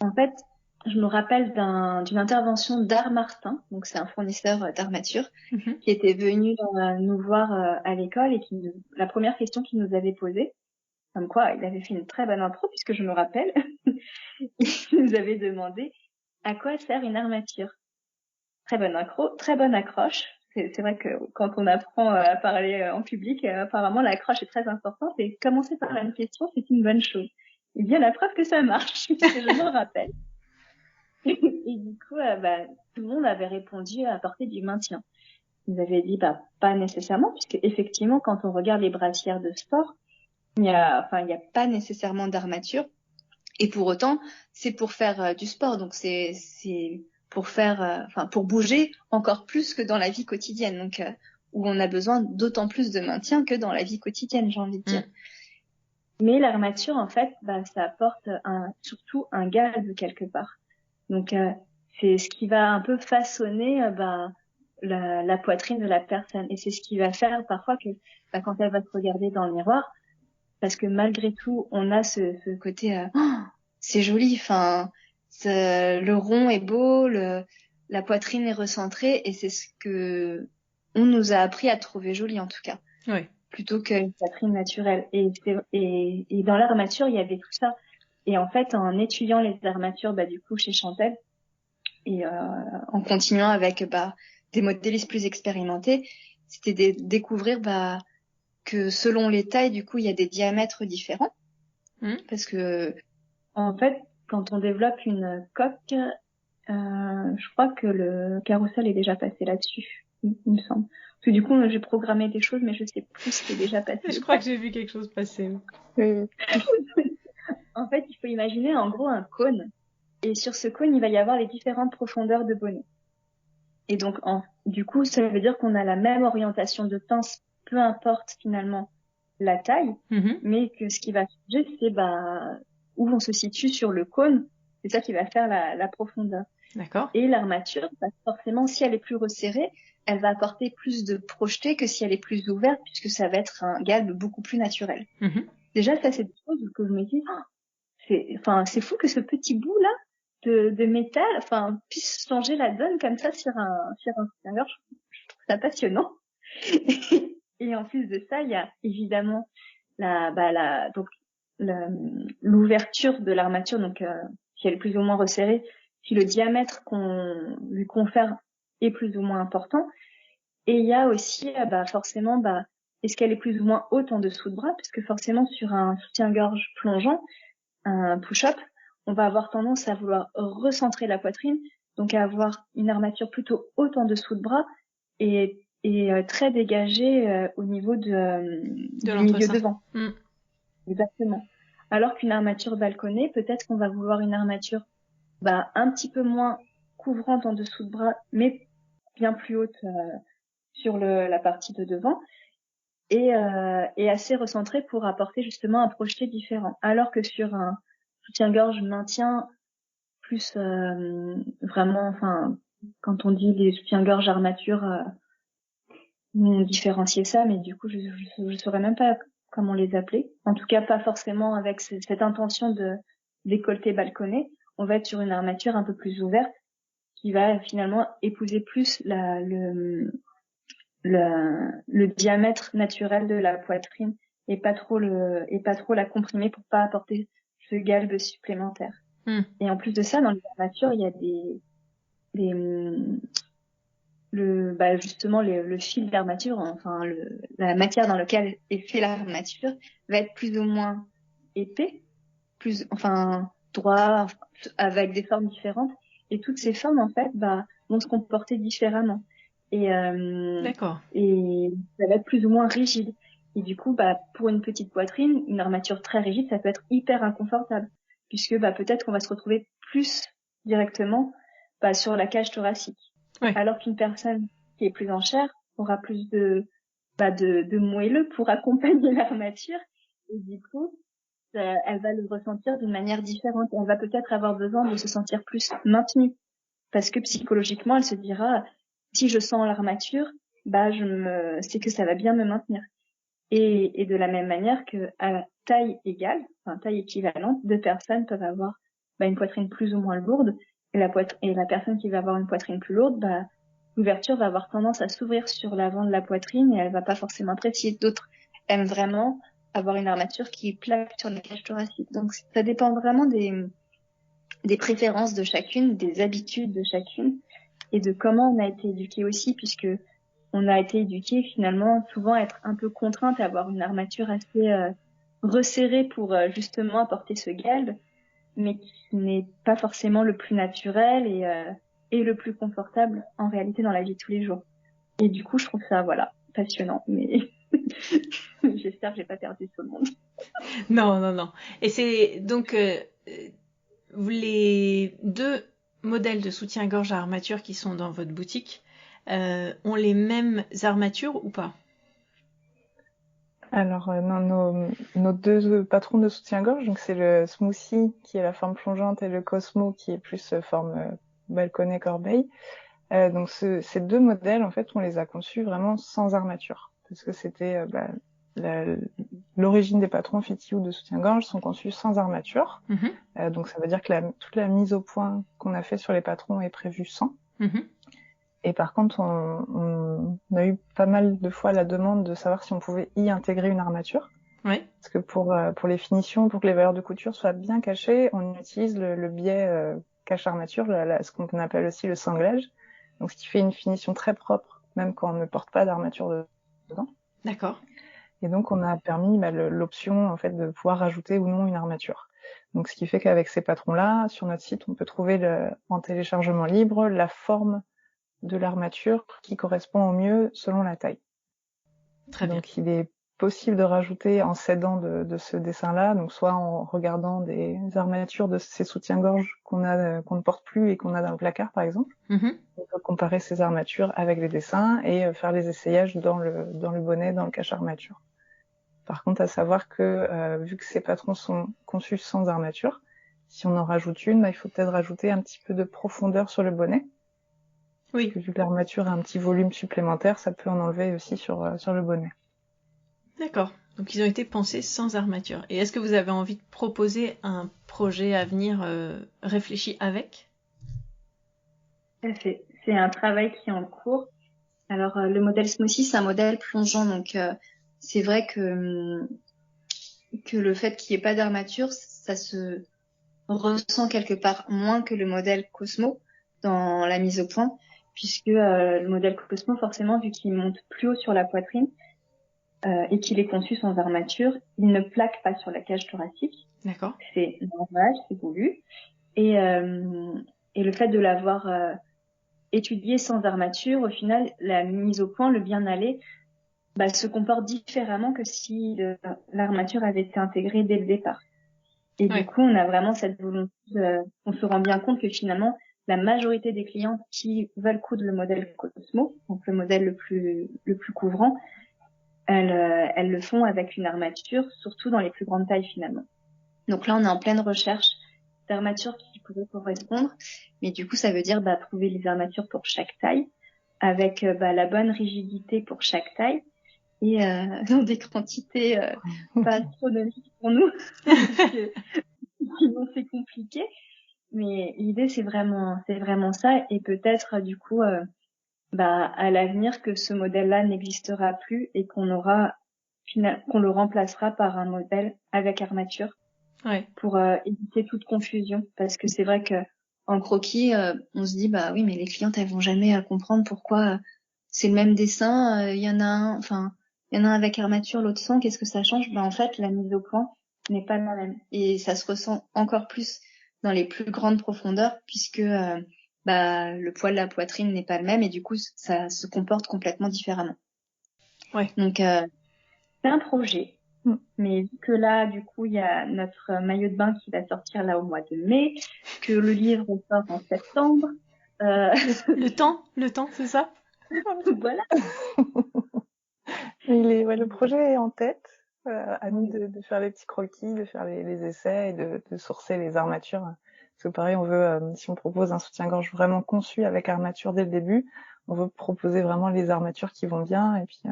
Speaker 4: en fait, je me rappelle d'une intervention d'Art Martin, donc c'est un fournisseur d'armatures, qui était venu nous voir à l'école et la première question qu'il nous avait posée, comme quoi il avait fait une très bonne intro puisque je me rappelle, il nous avait demandé à quoi sert une armature. Très bonne accroche. C'est vrai que quand on apprend à parler en public, apparemment l'accroche est très importante et commencer par une question, c'est une bonne chose. Et bien la preuve que ça marche, je m'en rappelle. Et du coup, tout le monde avait répondu à apporter du maintien. Ils avaient dit pas nécessairement, puisque effectivement, quand on regarde les brassières de sport, il y a pas nécessairement d'armature. Et pour autant, c'est pour faire du sport, donc c'est pour faire, pour bouger encore plus que dans la vie quotidienne, donc où on a besoin d'autant plus de maintien que dans la vie quotidienne, j'ai envie de dire. Mais l'armature, en fait, ça apporte surtout un galbe quelque part. Donc c'est ce qui va un peu façonner la poitrine de la personne, et c'est ce qui va faire parfois que quand elle va se regarder dans le miroir, parce que malgré tout, on a ce côté c'est joli, le rond est beau, la poitrine est recentrée, et c'est ce que on nous a appris à trouver joli en tout cas.
Speaker 2: Oui.
Speaker 4: Plutôt qu'une poitrine naturelle. Et dans l'armature, il y avait tout ça. Et en fait, en étudiant les armatures, du coup, chez Chantel, et en continuant avec des modélistes plus expérimentés, c'était de découvrir que selon les tailles, du coup, il y a des diamètres différents. Parce que en fait, quand on développe une coque, je crois que le carrousel est déjà passé là-dessus, il me semble. Parce que du coup, j'ai programmé des choses, mais je sais plus ce qui est déjà passé.
Speaker 2: Je crois que j'ai vu quelque chose passer.
Speaker 4: En fait, il faut imaginer en gros un cône. Et sur ce cône, il va y avoir les différentes profondeurs de bonnet. Et donc, du coup, ça veut dire qu'on a la même orientation de pince, peu importe finalement la taille, mais que ce qui va changer, c'est où on se situe sur le cône. C'est ça qui va faire la profondeur.
Speaker 2: D'accord.
Speaker 4: Et l'armature, forcément, si elle est plus resserrée, elle va apporter plus de projeté que si elle est plus ouverte, puisque ça va être un galbe beaucoup plus naturel. Déjà, ça, c'est des choses que je me dis, c'est fou que ce petit bout là de métal, puisse changer la donne comme ça sur un extérieur. Je trouve ça passionnant. Et en plus de ça, il y a évidemment l'ouverture de l'armature, donc si elle est plus ou moins resserrée, si le diamètre qu'on lui confère est plus ou moins important. Et il y a aussi forcément est-ce qu'elle est plus ou moins haute en dessous de bras, puisque forcément sur un soutien-gorge plongeant, un push-up, on va avoir tendance à vouloir recentrer la poitrine, donc à avoir une armature plutôt haute en dessous de bras et très dégagée au niveau du milieu devant. Exactement. Alors qu'une armature balconnée, peut-être qu'on va vouloir une armature un petit peu moins couvrante en dessous de bras, mais bien plus haute sur la partie de devant et assez recentrée pour apporter justement un projeté différent. Alors que sur un soutien-gorge maintien plus vraiment, enfin, quand on dit des soutiens-gorge armature, on différencier ça, mais du coup je saurais même pas comment les appeler. En tout cas, pas forcément avec cette intention de décolleté balconné. On va être sur une armature un peu plus ouverte qui va finalement épouser plus le diamètre naturel de la poitrine et pas trop la comprimer pour pas apporter ce galbe supplémentaire. Et en plus de ça, dans les armatures, il y a justement le fil d'armature, enfin la matière dans laquelle est fait l'armature va être plus ou moins épais, droit, avec des formes différentes. Et toutes ces formes en fait vont se comporter différemment.
Speaker 2: D'accord.
Speaker 4: Et ça va être plus ou moins rigide. Et du coup, pour une petite poitrine, une armature très rigide, ça peut être hyper inconfortable, puisque peut-être qu'on va se retrouver plus directement sur la cage thoracique.
Speaker 2: Ouais.
Speaker 4: Alors qu'une personne qui est plus en chair aura plus de moelleux pour accompagner l'armature, et du coup, elle va le ressentir d'une manière différente. Elle va peut-être avoir besoin de se sentir plus maintenue, parce que psychologiquement, elle se dira, si je sens l'armature, c'est que ça va bien me maintenir. Et de la même manière que à taille égale, enfin taille équivalente, deux personnes peuvent avoir une poitrine plus ou moins lourde, et la personne qui va avoir une poitrine plus lourde, l'ouverture va avoir tendance à s'ouvrir sur l'avant de la poitrine et elle va pas forcément apprécier. D'autres aiment vraiment avoir une armature qui plaque sur la cage thoracique. Donc ça dépend vraiment des préférences de chacune, des habitudes de chacune et de comment on a été éduqué aussi, puisque on a été éduqué finalement souvent à être un peu contrainte à avoir une armature assez resserrée pour justement apporter ce galbe, mais qui n'est pas forcément le plus naturel et le plus confortable en réalité dans la vie de tous les jours. Et du coup, je trouve ça passionnant, mais j'espère que j'ai pas perdu tout le monde.
Speaker 2: Non. Et c'est donc les deux modèles de soutien-gorge à armature qui sont dans votre boutique ont les mêmes armatures ou pas?
Speaker 3: Alors, nos deux patrons de soutien-gorge, donc c'est le Smoothie qui est la forme plongeante et le Cosmo qui est plus forme balconnet corbeille. Donc ces deux modèles, en fait, on les a conçus vraiment sans armature, parce que c'était l'origine des patrons Fiti ou de soutien-gorge sont conçus sans armature. Donc ça veut dire que toute la mise au point qu'on a fait sur les patrons est prévue sans. Et par contre, on a eu pas mal de fois la demande de savoir si on pouvait y intégrer une armature.
Speaker 2: Oui.
Speaker 3: Parce que pour les finitions, pour que les valeurs de couture soient bien cachées, on utilise le biais cache-armature, ce qu'on appelle aussi le sanglage. Donc ce qui fait une finition très propre, même quand on ne porte pas d'armature dedans.
Speaker 2: D'accord.
Speaker 3: Et donc on a permis l'option en fait de pouvoir rajouter ou non une armature. Donc ce qui fait qu'avec ces patrons-là, sur notre site, on peut trouver en téléchargement libre la forme de l'armature qui correspond au mieux selon la taille.
Speaker 2: Très bien.
Speaker 3: Donc il est possible de rajouter en s'aidant de ce dessin-là, donc soit en regardant des armatures de ces soutiens-gorge qu'on ne porte plus et qu'on a dans le placard par exemple. On peut comparer ces armatures avec les dessins et faire les essayages dans le bonnet, dans le cache-armature. Par contre, à savoir que vu que ces patrons sont conçus sans armature, si on en rajoute une, il faut peut-être rajouter un petit peu de profondeur sur le bonnet. Oui. Parce que vu que l'armature a un petit volume supplémentaire, ça peut en enlever aussi sur le bonnet.
Speaker 2: D'accord. Donc ils ont été pensés sans armature. Et est-ce que vous avez envie de proposer un projet à venir réfléchi avec?
Speaker 4: C'est un travail qui est en cours. Alors, le modèle smoothie, c'est un modèle plongeant, donc c'est vrai que le fait qu'il n'y ait pas d'armature, ça se ressent quelque part moins que le modèle Cosmo dans la mise au point, puisque le modèle Cosmo, forcément, vu qu'il monte plus haut sur la poitrine et qu'il est conçu sans armature, il ne plaque pas sur la cage thoracique.
Speaker 2: D'accord.
Speaker 4: C'est normal, c'est voulu. Et le fait de l'avoir étudié sans armature, au final, la mise au point, le bien aller, se comporte différemment que si l'armature avait été intégrée dès le départ. Et du coup, on a vraiment cette volonté, on se rend bien compte que finalement, la majorité des clients qui veulent coudre le modèle Cosmo, donc le modèle le plus couvrant, elles le font avec une armature, surtout dans les plus grandes tailles finalement. Donc là, on est en pleine recherche d'armatures qui pourraient correspondre, mais du coup, ça veut dire trouver les armatures pour chaque taille, avec la bonne rigidité pour chaque taille, et dans des quantités pas astronomiques pour nous, sinon c'est compliqué. Mais l'idée, c'est vraiment ça, et peut-être du coup, à l'avenir, que ce modèle-là n'existera plus et qu'on le remplacera par un modèle avec armature.
Speaker 2: Ouais.
Speaker 4: Pour éviter toute confusion, parce que c'est vrai que en croquis, on se dit oui, mais les clientes elles vont jamais comprendre pourquoi c'est le même dessin, il y en a un avec armature, l'autre sans, qu'est-ce que ça change? En fait, la mise au point n'est pas la même, et ça se ressent encore plus dans les plus grandes profondeurs, puisque le poids de la poitrine n'est pas le même, et du coup ça se comporte complètement différemment.
Speaker 2: Ouais.
Speaker 4: Donc c'est un projet. Mais vu que là, du coup, il y a notre maillot de bain qui va sortir là au mois de mai, que le livre sort en septembre.
Speaker 2: Le temps, c'est ça?
Speaker 4: Voilà.
Speaker 3: Le projet est en tête. À nous de faire les petits croquis, de faire les essais et de sourcer les armatures. Parce que pareil, on veut, si on propose un soutien-gorge vraiment conçu avec armature dès le début, on veut proposer vraiment les armatures qui vont bien, et puis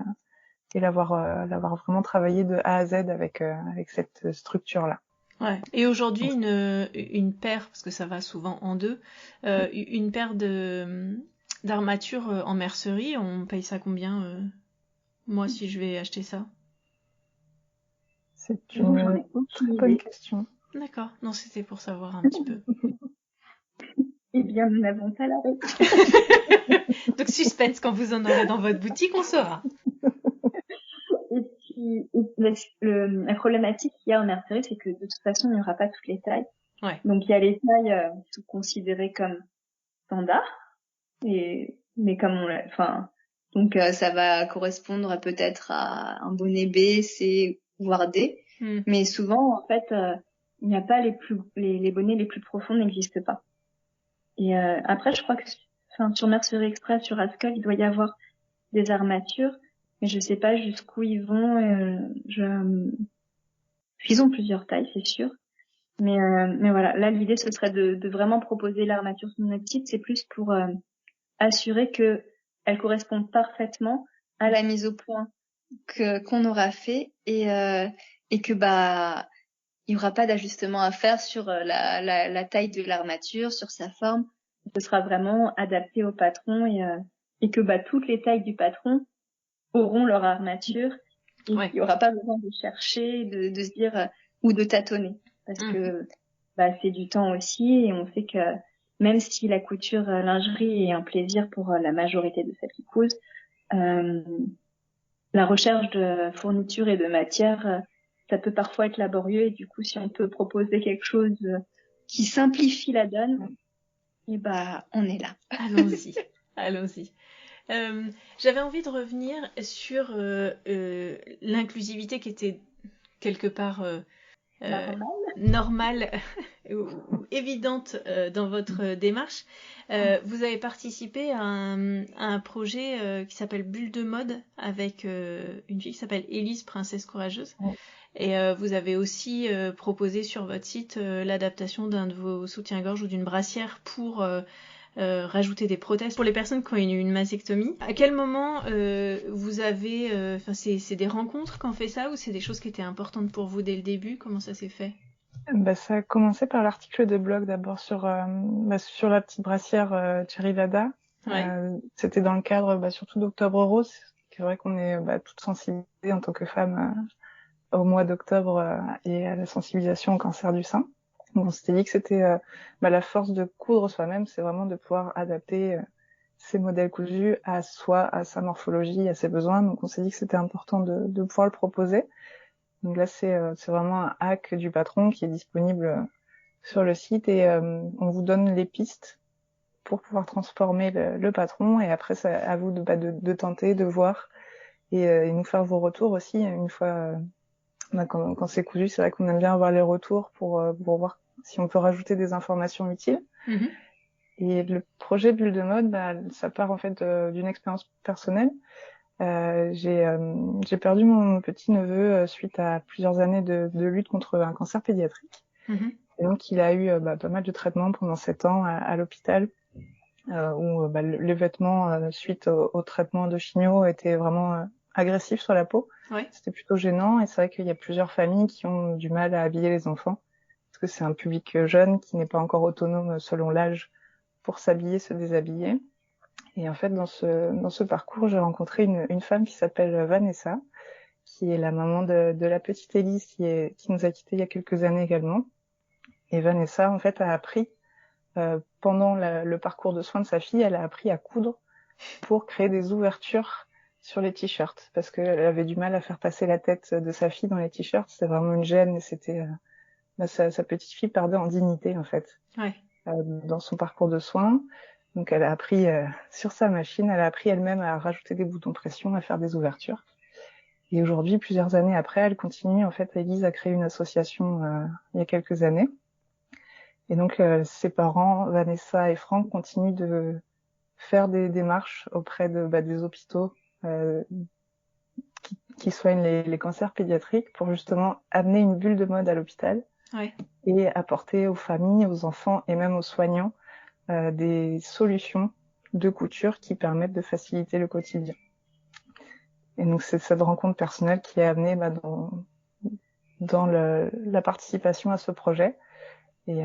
Speaker 3: et l'avoir vraiment travaillé de A à Z avec cette structure-là.
Speaker 2: Ouais. Et aujourd'hui, une paire, parce que ça va souvent en deux, une paire d'armatures en mercerie, on paye ça combien, moi, si je vais acheter ça?
Speaker 3: C'est une très bonne question.
Speaker 2: D'accord. Non, c'était pour savoir un petit peu.
Speaker 4: Eh bien, nous n'avons pas la réponse.
Speaker 2: Donc, suspense, quand vous en aurez dans votre boutique, on saura.
Speaker 4: Et puis, la problématique qu'il y a en mercerie, c'est que de toute façon, il n'y aura pas toutes les tailles.
Speaker 2: Ouais.
Speaker 4: Donc, il y a les tailles qui sont considérées comme standards, mais comme donc ça va correspondre peut-être à un bonnet B, C, voire D. Mais souvent, en fait, il n'y a pas les bonnets les plus profonds n'existent pas. Et après, je crois que sur Mercerie Express, sur Ascol, il doit y avoir des armatures, mais je sais pas jusqu'où ils vont. Ils ont plusieurs tailles, c'est sûr. Mais voilà, là l'idée ce serait de vraiment proposer l'armature sur notre site. C'est plus pour assurer que elle correspond parfaitement à la mise au point qu'on aura fait, et que il y aura pas d'ajustement à faire sur la taille de l'armature, sur sa forme. Ce sera vraiment adapté au patron, et que toutes les tailles du patron auront leur armature, et il y aura pas besoin de chercher, de se dire ou de tâtonner, parce que c'est du temps aussi, et on sait que même si la couture lingerie est un plaisir pour la majorité de celles qui cousent, la recherche de fournitures et de matières, ça peut parfois être laborieux, et du coup, si on peut proposer quelque chose qui simplifie la donne, on est là.
Speaker 2: Allons-y. J'avais envie de revenir sur l'inclusivité qui était quelque part normale ou évidente dans votre démarche. Vous avez participé à un projet qui s'appelle Bulle de mode, avec une fille qui s'appelle Élise, princesse courageuse. Et vous avez aussi proposé sur votre site l'adaptation d'un de vos soutiens-gorge ou d'une brassière pour rajouter des prothèses pour les personnes qui ont une mastectomie. À quel moment vous avez... c'est des rencontres qu'on fait ça, ou c'est des choses qui étaient importantes pour vous dès le début? Comment ça s'est fait?
Speaker 3: Ça a commencé par l'article de blog d'abord sur la petite brassière Cherry Lada,
Speaker 2: Ouais.
Speaker 3: C'était dans le cadre surtout d'Octobre Rose. C'est vrai qu'on est toutes sensibilisées en tant que femmes au mois d'octobre et à la sensibilisation au cancer du sein. Donc on s'était dit que c'était la force de coudre soi-même, c'est vraiment de pouvoir adapter ses modèles cousus à soi, à sa morphologie, à ses besoins. Donc on s'est dit que c'était important de pouvoir le proposer. Donc là c'est vraiment un hack du patron qui est disponible sur le site et on vous donne les pistes pour pouvoir transformer le patron et après c'est à vous de tenter, de voir et nous faire vos retours aussi une fois quand c'est cousu. C'est vrai qu'on aime bien avoir les retours pour voir si on peut rajouter des informations utiles.
Speaker 2: Mm-hmm.
Speaker 3: Et le projet Bulle de mode, ça part en fait d'une expérience personnelle. J'ai perdu mon petit neveu suite à plusieurs années de lutte contre un cancer pédiatrique.
Speaker 2: Mm-hmm.
Speaker 3: Et donc il a eu pas mal de traitements pendant 7 ans à l'hôpital, où les vêtements suite au traitement de chimio étaient vraiment agressifs sur la peau.
Speaker 2: Ouais.
Speaker 3: C'était plutôt gênant et c'est vrai qu'il y a plusieurs familles qui ont du mal à habiller les enfants parce que c'est un public jeune qui n'est pas encore autonome selon l'âge pour s'habiller, se déshabiller. Et en fait, dans ce parcours, j'ai rencontré une femme qui s'appelle Vanessa, qui est la maman de la petite Élise qui nous a quittés il y a quelques années également. Et Vanessa, en fait, a appris pendant le parcours de soins de sa fille, elle a appris à coudre pour créer des ouvertures sur les t-shirts parce qu'elle avait du mal à faire passer la tête de sa fille dans les t-shirts. C'était vraiment une gêne et c'était sa petite fille perdait en dignité en fait.
Speaker 2: Ouais.
Speaker 3: Dans son parcours de soins. Donc elle a appris sur sa machine, elle a appris elle-même à rajouter des boutons pression, à faire des ouvertures. Et aujourd'hui, plusieurs années après, elle continue en fait, Élise a créé une association il y a quelques années. Et donc ses parents, Vanessa et Franck, continuent de faire des démarches auprès des hôpitaux qui soignent les cancers pédiatriques pour justement amener une bulle de mode à l'hôpital.
Speaker 2: Ouais.
Speaker 3: Et apporter aux familles, aux enfants et même aux soignants des solutions de couture qui permettent de faciliter le quotidien. Et donc c'est cette rencontre personnelle qui est amenée dans la participation à ce projet. Et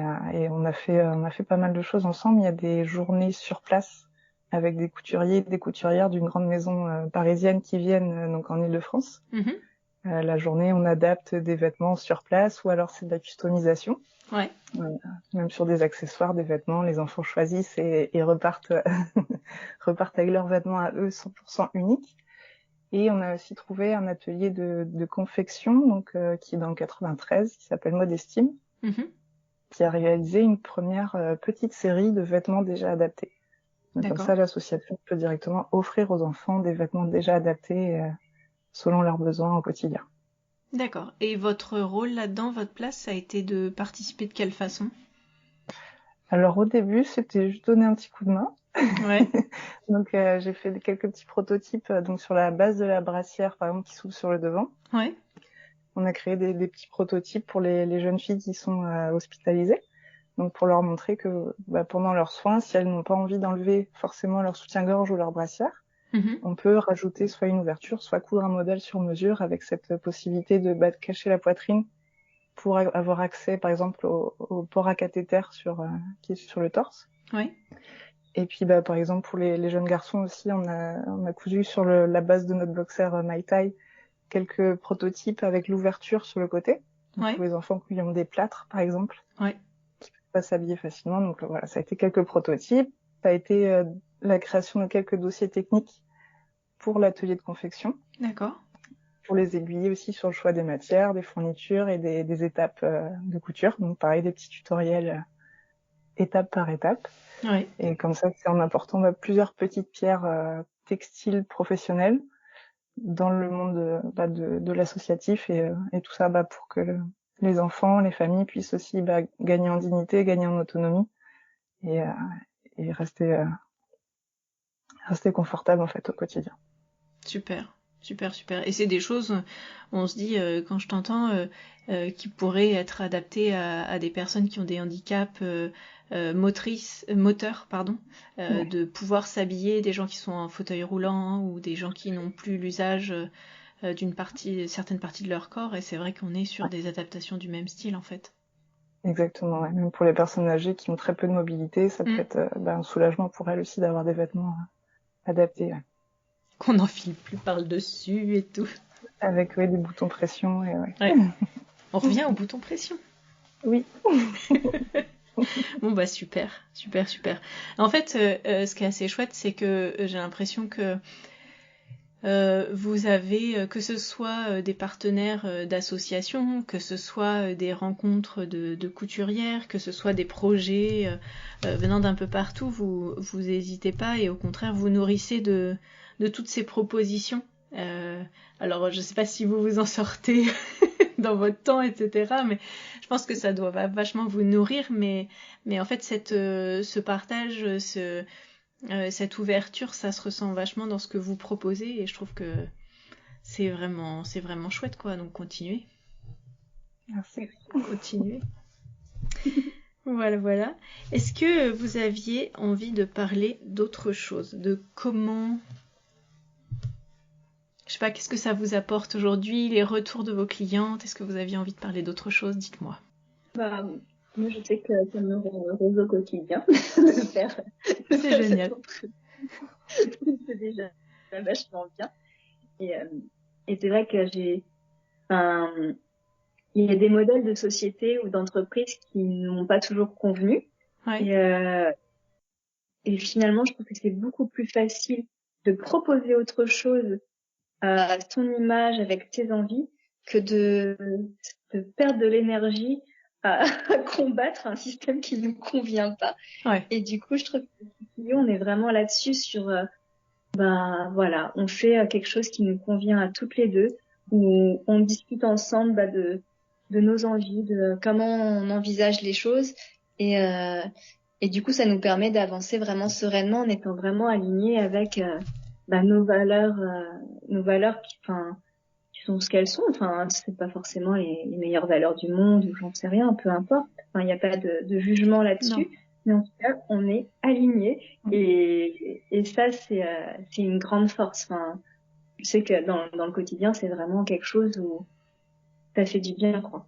Speaker 3: on a fait pas mal de choses ensemble. Il y a des journées sur place avec des couturiers, des couturières d'une grande maison parisienne qui viennent donc en Île-de-France.
Speaker 2: Mm-hmm.
Speaker 3: La journée, on adapte des vêtements sur place ou alors c'est de la customisation.
Speaker 2: Ouais.
Speaker 3: Même sur des accessoires, des vêtements, les enfants choisissent et repartent avec leurs vêtements à eux 100% uniques. Et on a aussi trouvé un atelier de confection donc qui est dans le 93, qui s'appelle Modestime,
Speaker 2: Mm-hmm.
Speaker 3: qui a réalisé une première petite série de vêtements déjà adaptés. Donc comme ça, l'association peut directement offrir aux enfants des vêtements déjà adaptés selon leurs besoins au quotidien.
Speaker 2: D'accord. Et votre rôle là-dedans, votre place, ça a été de participer de quelle façon ?
Speaker 3: Alors au début, c'était juste donner un petit coup de main.
Speaker 2: Ouais.
Speaker 3: Donc j'ai fait quelques petits prototypes donc sur la base de la brassière par exemple qui s'ouvre sur le devant.
Speaker 2: Ouais.
Speaker 3: On a créé des petits prototypes pour les jeunes filles qui sont hospitalisées. Donc pour leur montrer que pendant leurs soins, si elles n'ont pas envie d'enlever forcément leur soutien-gorge ou leur brassière,
Speaker 2: Mm-hmm.
Speaker 3: on peut rajouter soit une ouverture, soit coudre un modèle sur mesure avec cette possibilité de cacher la poitrine pour avoir accès par exemple au port à cathéter qui est sur le torse.
Speaker 2: Ouais.
Speaker 3: Et puis par exemple pour les jeunes garçons aussi, on a cousu sur la base de notre boxer My Tai quelques prototypes avec l'ouverture sur le côté. Donc, pour les enfants qui ont des plâtres par exemple, qui peuvent pas s'habiller facilement. Donc voilà, ça a été quelques prototypes. Ça a été la création de quelques dossiers techniques pour l'atelier de confection.
Speaker 2: D'accord.
Speaker 3: Pour les aiguiller aussi sur le choix des matières, des fournitures et des étapes de couture. Donc pareil, des petits tutoriels étape par étape.
Speaker 2: Ouais.
Speaker 3: Et comme ça, c'est en apportant plusieurs petites pierres textiles professionnelles dans le monde de l'associatif et tout ça pour que les enfants, les familles puissent aussi gagner en dignité, gagner en autonomie et rester confortable en fait au quotidien.
Speaker 2: Super. Et c'est des choses, on se dit, quand je t'entends, qui pourraient être adaptées à des personnes qui ont des handicaps moteurs, de pouvoir s'habiller, des gens qui sont en fauteuil roulant ou des gens qui n'ont plus l'usage certaines parties de leur corps. Et c'est vrai qu'on est sur des adaptations du même style, en fait.
Speaker 3: Exactement, ouais. Même pour les personnes âgées qui ont très peu de mobilité, ça peut être un soulagement pour elles aussi d'avoir des vêtements adaptés. Ouais.
Speaker 2: Qu'on n'enfile plus par le dessus et tout.
Speaker 3: Avec des boutons pression. Et,
Speaker 2: ouais. On revient au bouton pression.
Speaker 3: Oui.
Speaker 2: Bon bah super. En fait, ce qui est assez chouette, c'est que j'ai l'impression que vous avez, que ce soit des partenaires d'associations, que ce soit des rencontres de couturières, que ce soit des projets venant d'un peu partout, vous n'hésitez pas et au contraire vous nourrissez de toutes ces propositions. Alors je ne sais pas si vous vous en sortez dans votre temps, etc. Mais je pense que ça doit vachement vous nourrir. Mais en fait, ce partage, cette ouverture, ça se ressent vachement dans ce que vous proposez et je trouve que c'est vraiment chouette, quoi. Donc continuez.
Speaker 3: Merci.
Speaker 2: Continuez. Voilà. Est-ce que vous aviez envie de parler d'autre chose, de comment, je sais pas, qu'est-ce que ça vous apporte aujourd'hui, les retours de vos clientes? Est-ce que vous aviez envie de parler d'autre chose? Dites-moi.
Speaker 4: Moi, je sais que ça me rend au quotidien de faire.
Speaker 2: C'est génial.
Speaker 4: C'est déjà vachement bien. Et c'est vrai que il y a des modèles de société ou d'entreprise qui n'ont pas toujours convenu.
Speaker 2: Ouais.
Speaker 4: Et finalement, je trouve que c'est beaucoup plus facile de proposer autre chose à ton image avec tes envies que de perdre de l'énergie à combattre un système qui ne nous convient pas.
Speaker 2: Ouais.
Speaker 4: Et du coup, je trouve que on est vraiment là-dessus sur voilà, on fait quelque chose qui nous convient à toutes les deux, où on discute ensemble de nos envies, de comment on envisage les choses, et du coup, ça nous permet d'avancer vraiment sereinement en étant vraiment alignés avec nos valeurs qui sont ce qu'elles sont. Enfin, c'est pas forcément les meilleures valeurs du monde ou j'en sais rien, peu importe. Enfin, il n'y a pas de jugement là-dessus.
Speaker 2: Non.
Speaker 4: Mais en tout cas, on est alignés et ça, c'est une grande force. Enfin, je sais que dans le quotidien, c'est vraiment quelque chose où ça fait du bien, quoi.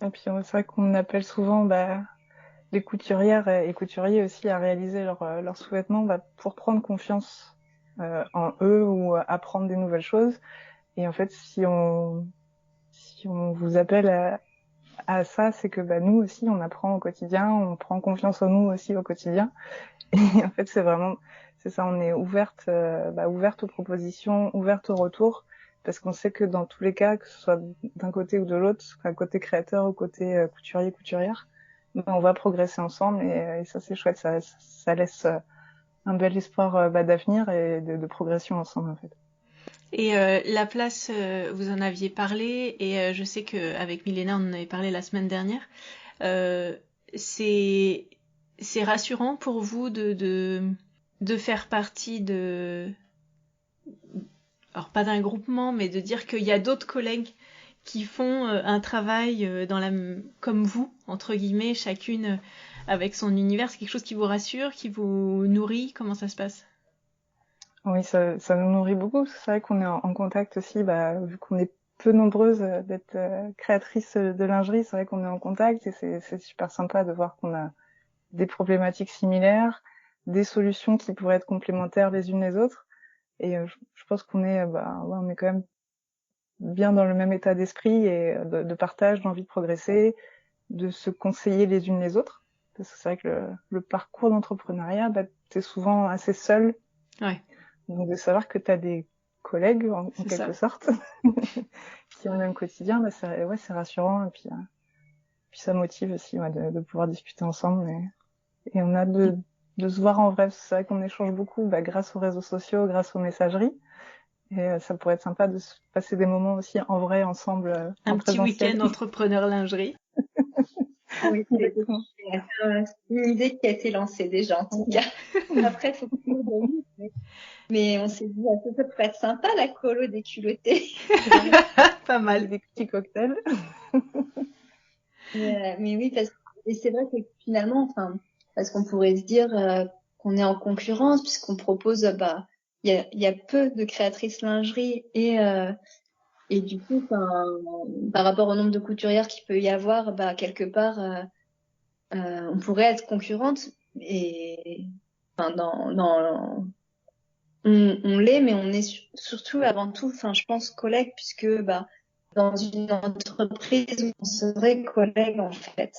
Speaker 3: Et puis, c'est vrai qu'on appelle souvent les couturières et couturiers aussi à réaliser leurs sous-vêtements pour prendre confiance en eux ou apprendre des nouvelles choses. Et en fait, si on vous appelle à ça, c'est que nous aussi, on apprend au quotidien, on prend confiance en nous aussi au quotidien. Et en fait, c'est ça, on est ouverte aux propositions, ouverte au retour, parce qu'on sait que dans tous les cas, que ce soit d'un côté ou de l'autre, côté créateur ou côté couturier, couturière, on va progresser ensemble et ça c'est chouette, ça laisse un bel espoir d'avenir et de progression ensemble en fait.
Speaker 2: Et la place, vous en aviez parlé, et je sais qu'avec Milena, on en avait parlé la semaine dernière. C'est rassurant pour vous de faire partie alors pas d'un groupement, mais de dire qu'il y a d'autres collègues qui font un travail comme vous, entre guillemets, chacune avec son univers. C'est quelque chose qui vous rassure, qui vous nourrit? Comment ça se passe?
Speaker 3: Oui, ça nous nourrit beaucoup. C'est vrai qu'on est en contact aussi, vu qu'on est peu nombreuses d'être créatrices de lingerie, c'est vrai qu'on est en contact et c'est super sympa de voir qu'on a des problématiques similaires, des solutions qui pourraient être complémentaires les unes les autres. Et je pense qu'on est, on est quand même bien dans le même état d'esprit et de partage, d'envie de progresser, de se conseiller les unes les autres. Parce que c'est vrai que le parcours d'entrepreneuriat, t'es souvent assez seul.
Speaker 2: Ouais.
Speaker 3: Donc de savoir que t'as des collègues en quelque sorte qui ont le même quotidien, c'est rassurant et puis ça motive aussi de pouvoir discuter ensemble et on a de se voir en vrai. C'est vrai qu'on échange beaucoup grâce aux réseaux sociaux, grâce aux messageries et ça pourrait être sympa de se passer des moments aussi en vrai ensemble en présentiel.
Speaker 2: Un petit week-end entrepreneur lingerie.
Speaker 4: Oui, c'est une idée qui a été lancée déjà en tout cas. Après, il faut que mais on s'est dit, ça pourrait être sympa la colo des culottés.
Speaker 2: Pas mal.
Speaker 3: Des petits cocktails.
Speaker 4: Mais oui, et c'est vrai que finalement, parce qu'on pourrait se dire qu'on est en concurrence puisqu'on propose, il y a peu de créatrices lingerie et Et du coup, par rapport au nombre de couturières qu'il peut y avoir, quelque part, on pourrait être concurrente. Et on l'est, mais on est surtout avant tout, je pense, collègues, puisque dans une entreprise, on serait collègues en fait.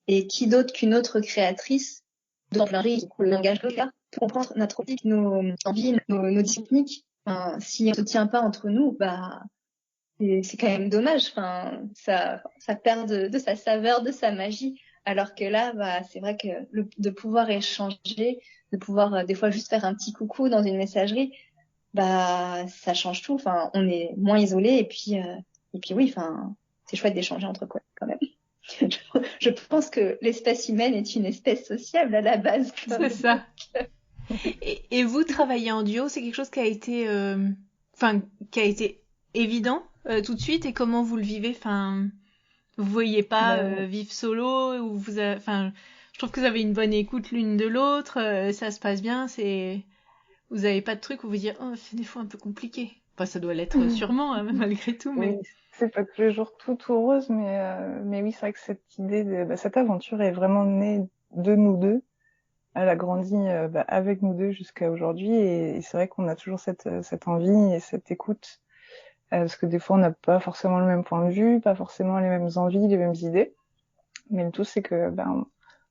Speaker 4: Et qui d'autre qu'une autre créatrice dans plein riz, le langage de l'art, pour comprendre notre optique, nos envies, nos techniques. Si on ne se tient pas entre nous, c'est quand même dommage. Ça perd de sa saveur, de sa magie. Alors que là, c'est vrai que de pouvoir échanger, de pouvoir des fois juste faire un petit coucou dans une messagerie, ça change tout. On est moins isolé et puis oui, c'est chouette d'échanger entre quoi quand même. Je pense que l'espèce humaine est une espèce sociable à la base.
Speaker 2: C'est ça. Et vous, travailler en duo, c'est quelque chose qui a été, qui a été évident tout de suite. Et comment vous le vivez? Vous voyez pas vivre solo ou je trouve que vous avez une bonne écoute l'une de l'autre. Ça se passe bien. Vous avez pas de truc où vous dire, oh, c'est des fois un peu compliqué. Enfin, ça doit l'être sûrement hein, malgré tout. Mais
Speaker 3: Oui, c'est pas tous les jours tout rose, mais oui, c'est vrai que cette idée cette aventure est vraiment née de nous deux. Elle a grandi avec nous deux jusqu'à aujourd'hui, et c'est vrai qu'on a toujours cette envie et cette écoute, parce que des fois on n'a pas forcément le même point de vue, pas forcément les mêmes envies, les mêmes idées, mais le tout c'est que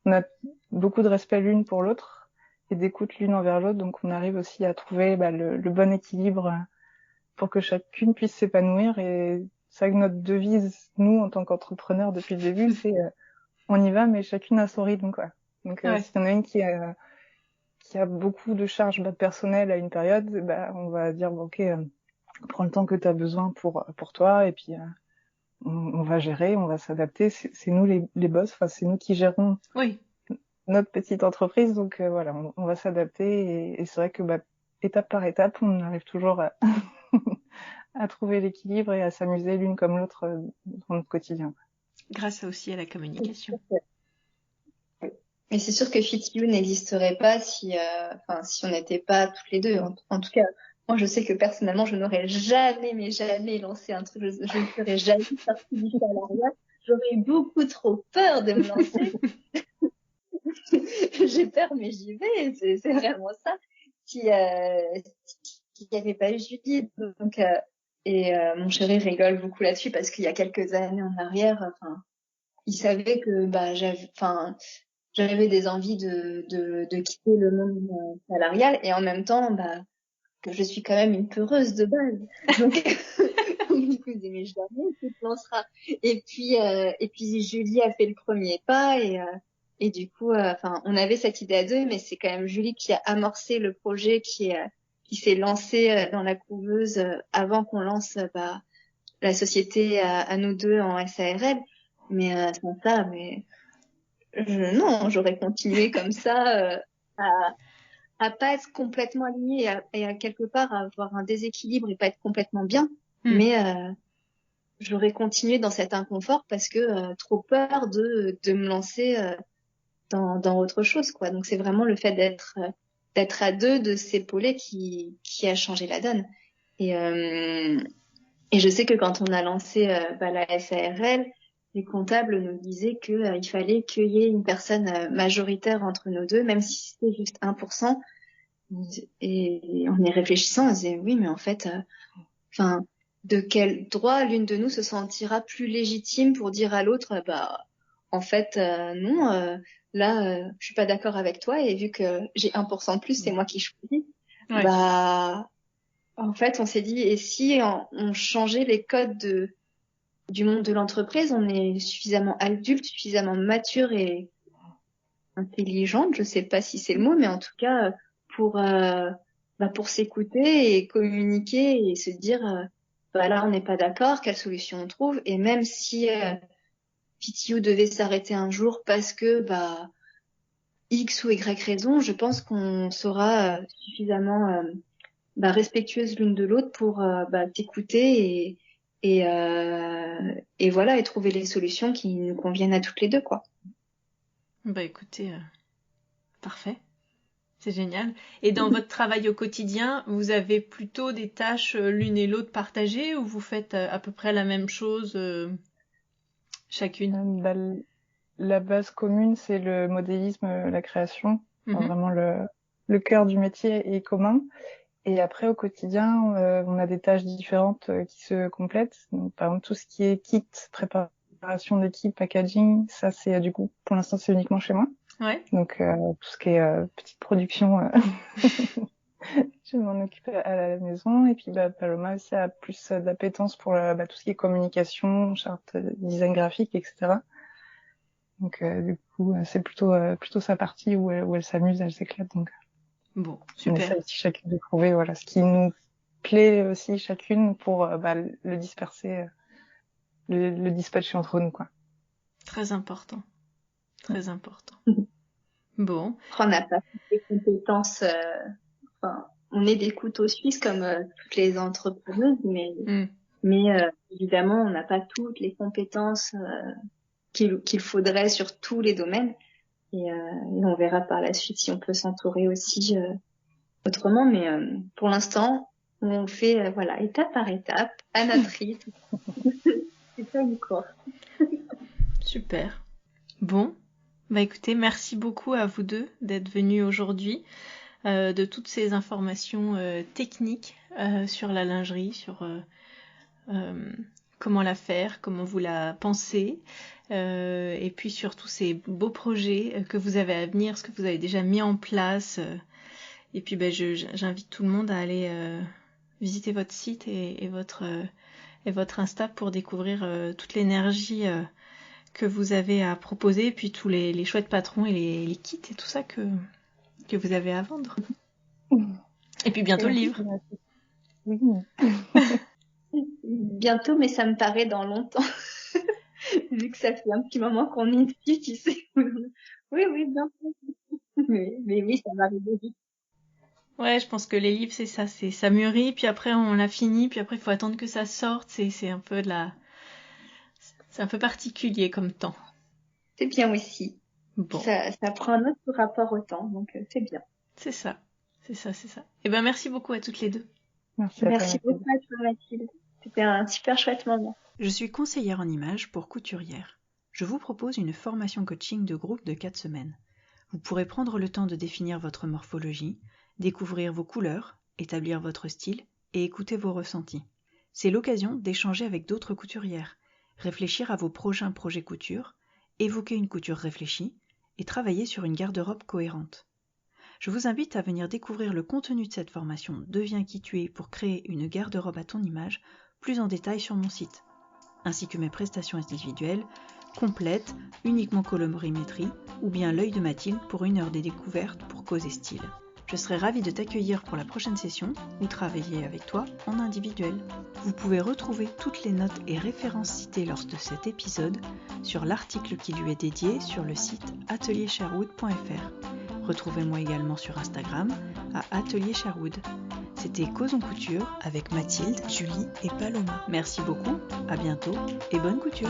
Speaker 3: on a beaucoup de respect l'une pour l'autre et d'écoute l'une envers l'autre, donc on arrive aussi à trouver le bon équilibre pour que chacune puisse s'épanouir. Et c'est vrai que notre devise, nous en tant qu'entrepreneurs depuis le début, c'est on y va, mais chacune a son rythme, quoi. Donc
Speaker 2: ouais.
Speaker 3: s'il y en a une qui a beaucoup de charges personnelles à une période, on va dire ok, prends le temps que tu as besoin pour toi, et puis on va gérer, on va s'adapter. C'est nous les boss, c'est nous qui gérons notre petite entreprise, donc voilà, on va s'adapter, et c'est vrai que étape par étape, on arrive toujours à trouver l'équilibre et à s'amuser l'une comme l'autre dans notre quotidien.
Speaker 2: Grâce aussi à la communication.
Speaker 4: Mais c'est sûr que Fit You n'existerait pas si on n'était pas toutes les deux. En tout cas, moi, je sais que personnellement, je n'aurais jamais, mais jamais lancé un truc. Je ne serais jamais sortie du salariat. J'aurais beaucoup trop peur de me lancer. J'ai peur, mais j'y vais. C'est vraiment ça. S'il n'y avait pas eu Julie, donc mon chéri rigole beaucoup là-dessus parce qu'il y a quelques années en arrière, il savait que j'avais des envies de quitter le monde salarial, et en même temps que je suis quand même une peureuse de base. Donc du coup, il disait mais jamais tu te lanceras. Et puis Julie a fait le premier pas, et du coup on avait cette idée à deux, mais c'est quand même Julie qui a amorcé le projet, qui s'est lancée dans la couveuse avant qu'on lance la société à nous deux en SARL. Mais sans ça, non, j'aurais continué comme ça à pas être complètement alignée et à quelque part à avoir un déséquilibre et pas être complètement bien. Mais j'aurais continué dans cet inconfort parce que trop peur de me lancer dans autre chose, quoi. Donc c'est vraiment le fait d'être à deux, de s'épauler qui a changé la donne. Et je sais que quand on a lancé la SARL, les comptables nous disaient que il fallait qu'il y ait une personne majoritaire entre nous deux, même si c'était juste 1%. Et en y réfléchissant, on disait oui, mais en fait, de quel droit l'une de nous se sentira plus légitime pour dire à l'autre, en fait, non, là, je suis pas d'accord avec toi, et vu que j'ai 1% de plus, c'est moi qui choisis.
Speaker 2: Ouais.
Speaker 4: En fait, on s'est dit, et si on changeait les codes du monde de l'entreprise, on est suffisamment adulte, suffisamment mature et intelligente, je sais pas si c'est le mot, mais en tout cas, pour s'écouter et communiquer et se dire, là, on n'est pas d'accord, quelle solution on trouve? Et même si PTU devait s'arrêter un jour parce que, X ou Y raison, je pense qu'on sera suffisamment respectueuses l'une de l'autre pour t'écouter et voilà, et trouver les solutions qui nous conviennent à toutes les deux, quoi.
Speaker 2: Écoutez, parfait. C'est génial. Et dans votre travail au quotidien, vous avez plutôt des tâches l'une et l'autre partagées ou vous faites à peu près la même chose chacune?
Speaker 3: La base commune, c'est le modélisme, la création. Enfin,
Speaker 2: Mhm.
Speaker 3: vraiment le cœur du métier est commun. Et après, au quotidien, on a des tâches différentes qui se complètent. Donc, par exemple, tout ce qui est kit, préparation des kits, packaging, ça c'est du coup, pour l'instant, c'est uniquement chez moi.
Speaker 2: Ouais.
Speaker 3: Donc tout ce qui est petite production, je m'en occupe à la maison. Et puis Paloma aussi a plus d'appétence pour tout ce qui est communication, charte, design graphique, etc. Donc du coup, c'est plutôt sa partie où elle s'amuse, elle s'éclate. Donc
Speaker 2: Bon,
Speaker 3: on
Speaker 2: super.
Speaker 3: essaie aussi chacune de trouver voilà ce qui nous plaît aussi chacune pour le disperser, le dispatcher entre nous, quoi.
Speaker 2: Très important. Très important. Bon.
Speaker 4: Après, on n'a pas toutes les compétences. Enfin, on est des couteaux suisses comme toutes les entrepreneuses, mais évidemment, on n'a pas toutes les compétences qu'il faudrait sur tous les domaines. Et on verra par la suite si on peut s'entourer aussi autrement. Mais pour l'instant, on fait voilà étape par étape, à notre rythme. C'est ça une course.
Speaker 2: Super. Bon. Bah écoutez, merci beaucoup à vous deux d'être venus aujourd'hui, de toutes ces informations techniques sur la lingerie, sur comment la faire, comment vous la pensez, et puis sur tous ces beaux projets que vous avez à venir, ce que vous avez déjà mis en place. Et puis j'invite tout le monde à aller visiter votre site et votre Insta pour découvrir toute l'énergie que vous avez à proposer, et puis tous les chouettes patrons et les kits et tout ça que vous avez à vendre. Et puis bientôt le livre.
Speaker 3: Oui.
Speaker 4: Bientôt, mais ça me paraît dans longtemps. Vu que ça fait un petit moment qu'on est dessus, tu sais. Oui, bientôt. Mais oui, ça va arriver vite.
Speaker 2: Ouais, je pense que les livres, c'est ça mûrit, puis après on l'a fini, puis après il faut attendre que ça sorte, c'est un peu c'est un peu particulier comme temps.
Speaker 4: C'est bien aussi.
Speaker 2: Bon.
Speaker 4: Ça prend un autre rapport au temps, donc c'est bien.
Speaker 2: C'est ça. Et ben merci beaucoup à toutes les deux.
Speaker 4: Merci beaucoup à toi, Mathilde. C'était un super chouette moment.
Speaker 1: Je suis conseillère en images pour Couturière. Je vous propose une formation coaching de groupe de 4 semaines. Vous pourrez prendre le temps de définir votre morphologie, découvrir vos couleurs, établir votre style et écouter vos ressentis. C'est l'occasion d'échanger avec d'autres couturières, réfléchir à vos prochains projets couture, évoquer une couture réfléchie et travailler sur une garde-robe cohérente. Je vous invite à venir découvrir le contenu de cette formation Deviens qui tu es pour créer une garde-robe à ton image plus en détail sur mon site, ainsi que mes prestations individuelles, complètes, uniquement colorimétrie, ou bien l'œil de Mathilde pour 1 heure de découverte pour causer style. Je serai ravie de t'accueillir pour la prochaine session ou travailler avec toi en individuel. Vous pouvez retrouver toutes les notes et références citées lors de cet épisode sur l'article qui lui est dédié sur le site ateliersherwood.fr. Retrouvez-moi également sur Instagram à Atelier Sherwood. C'était Causons Couture avec Mathilde, Julie et Paloma. Merci beaucoup, à bientôt et bonne couture!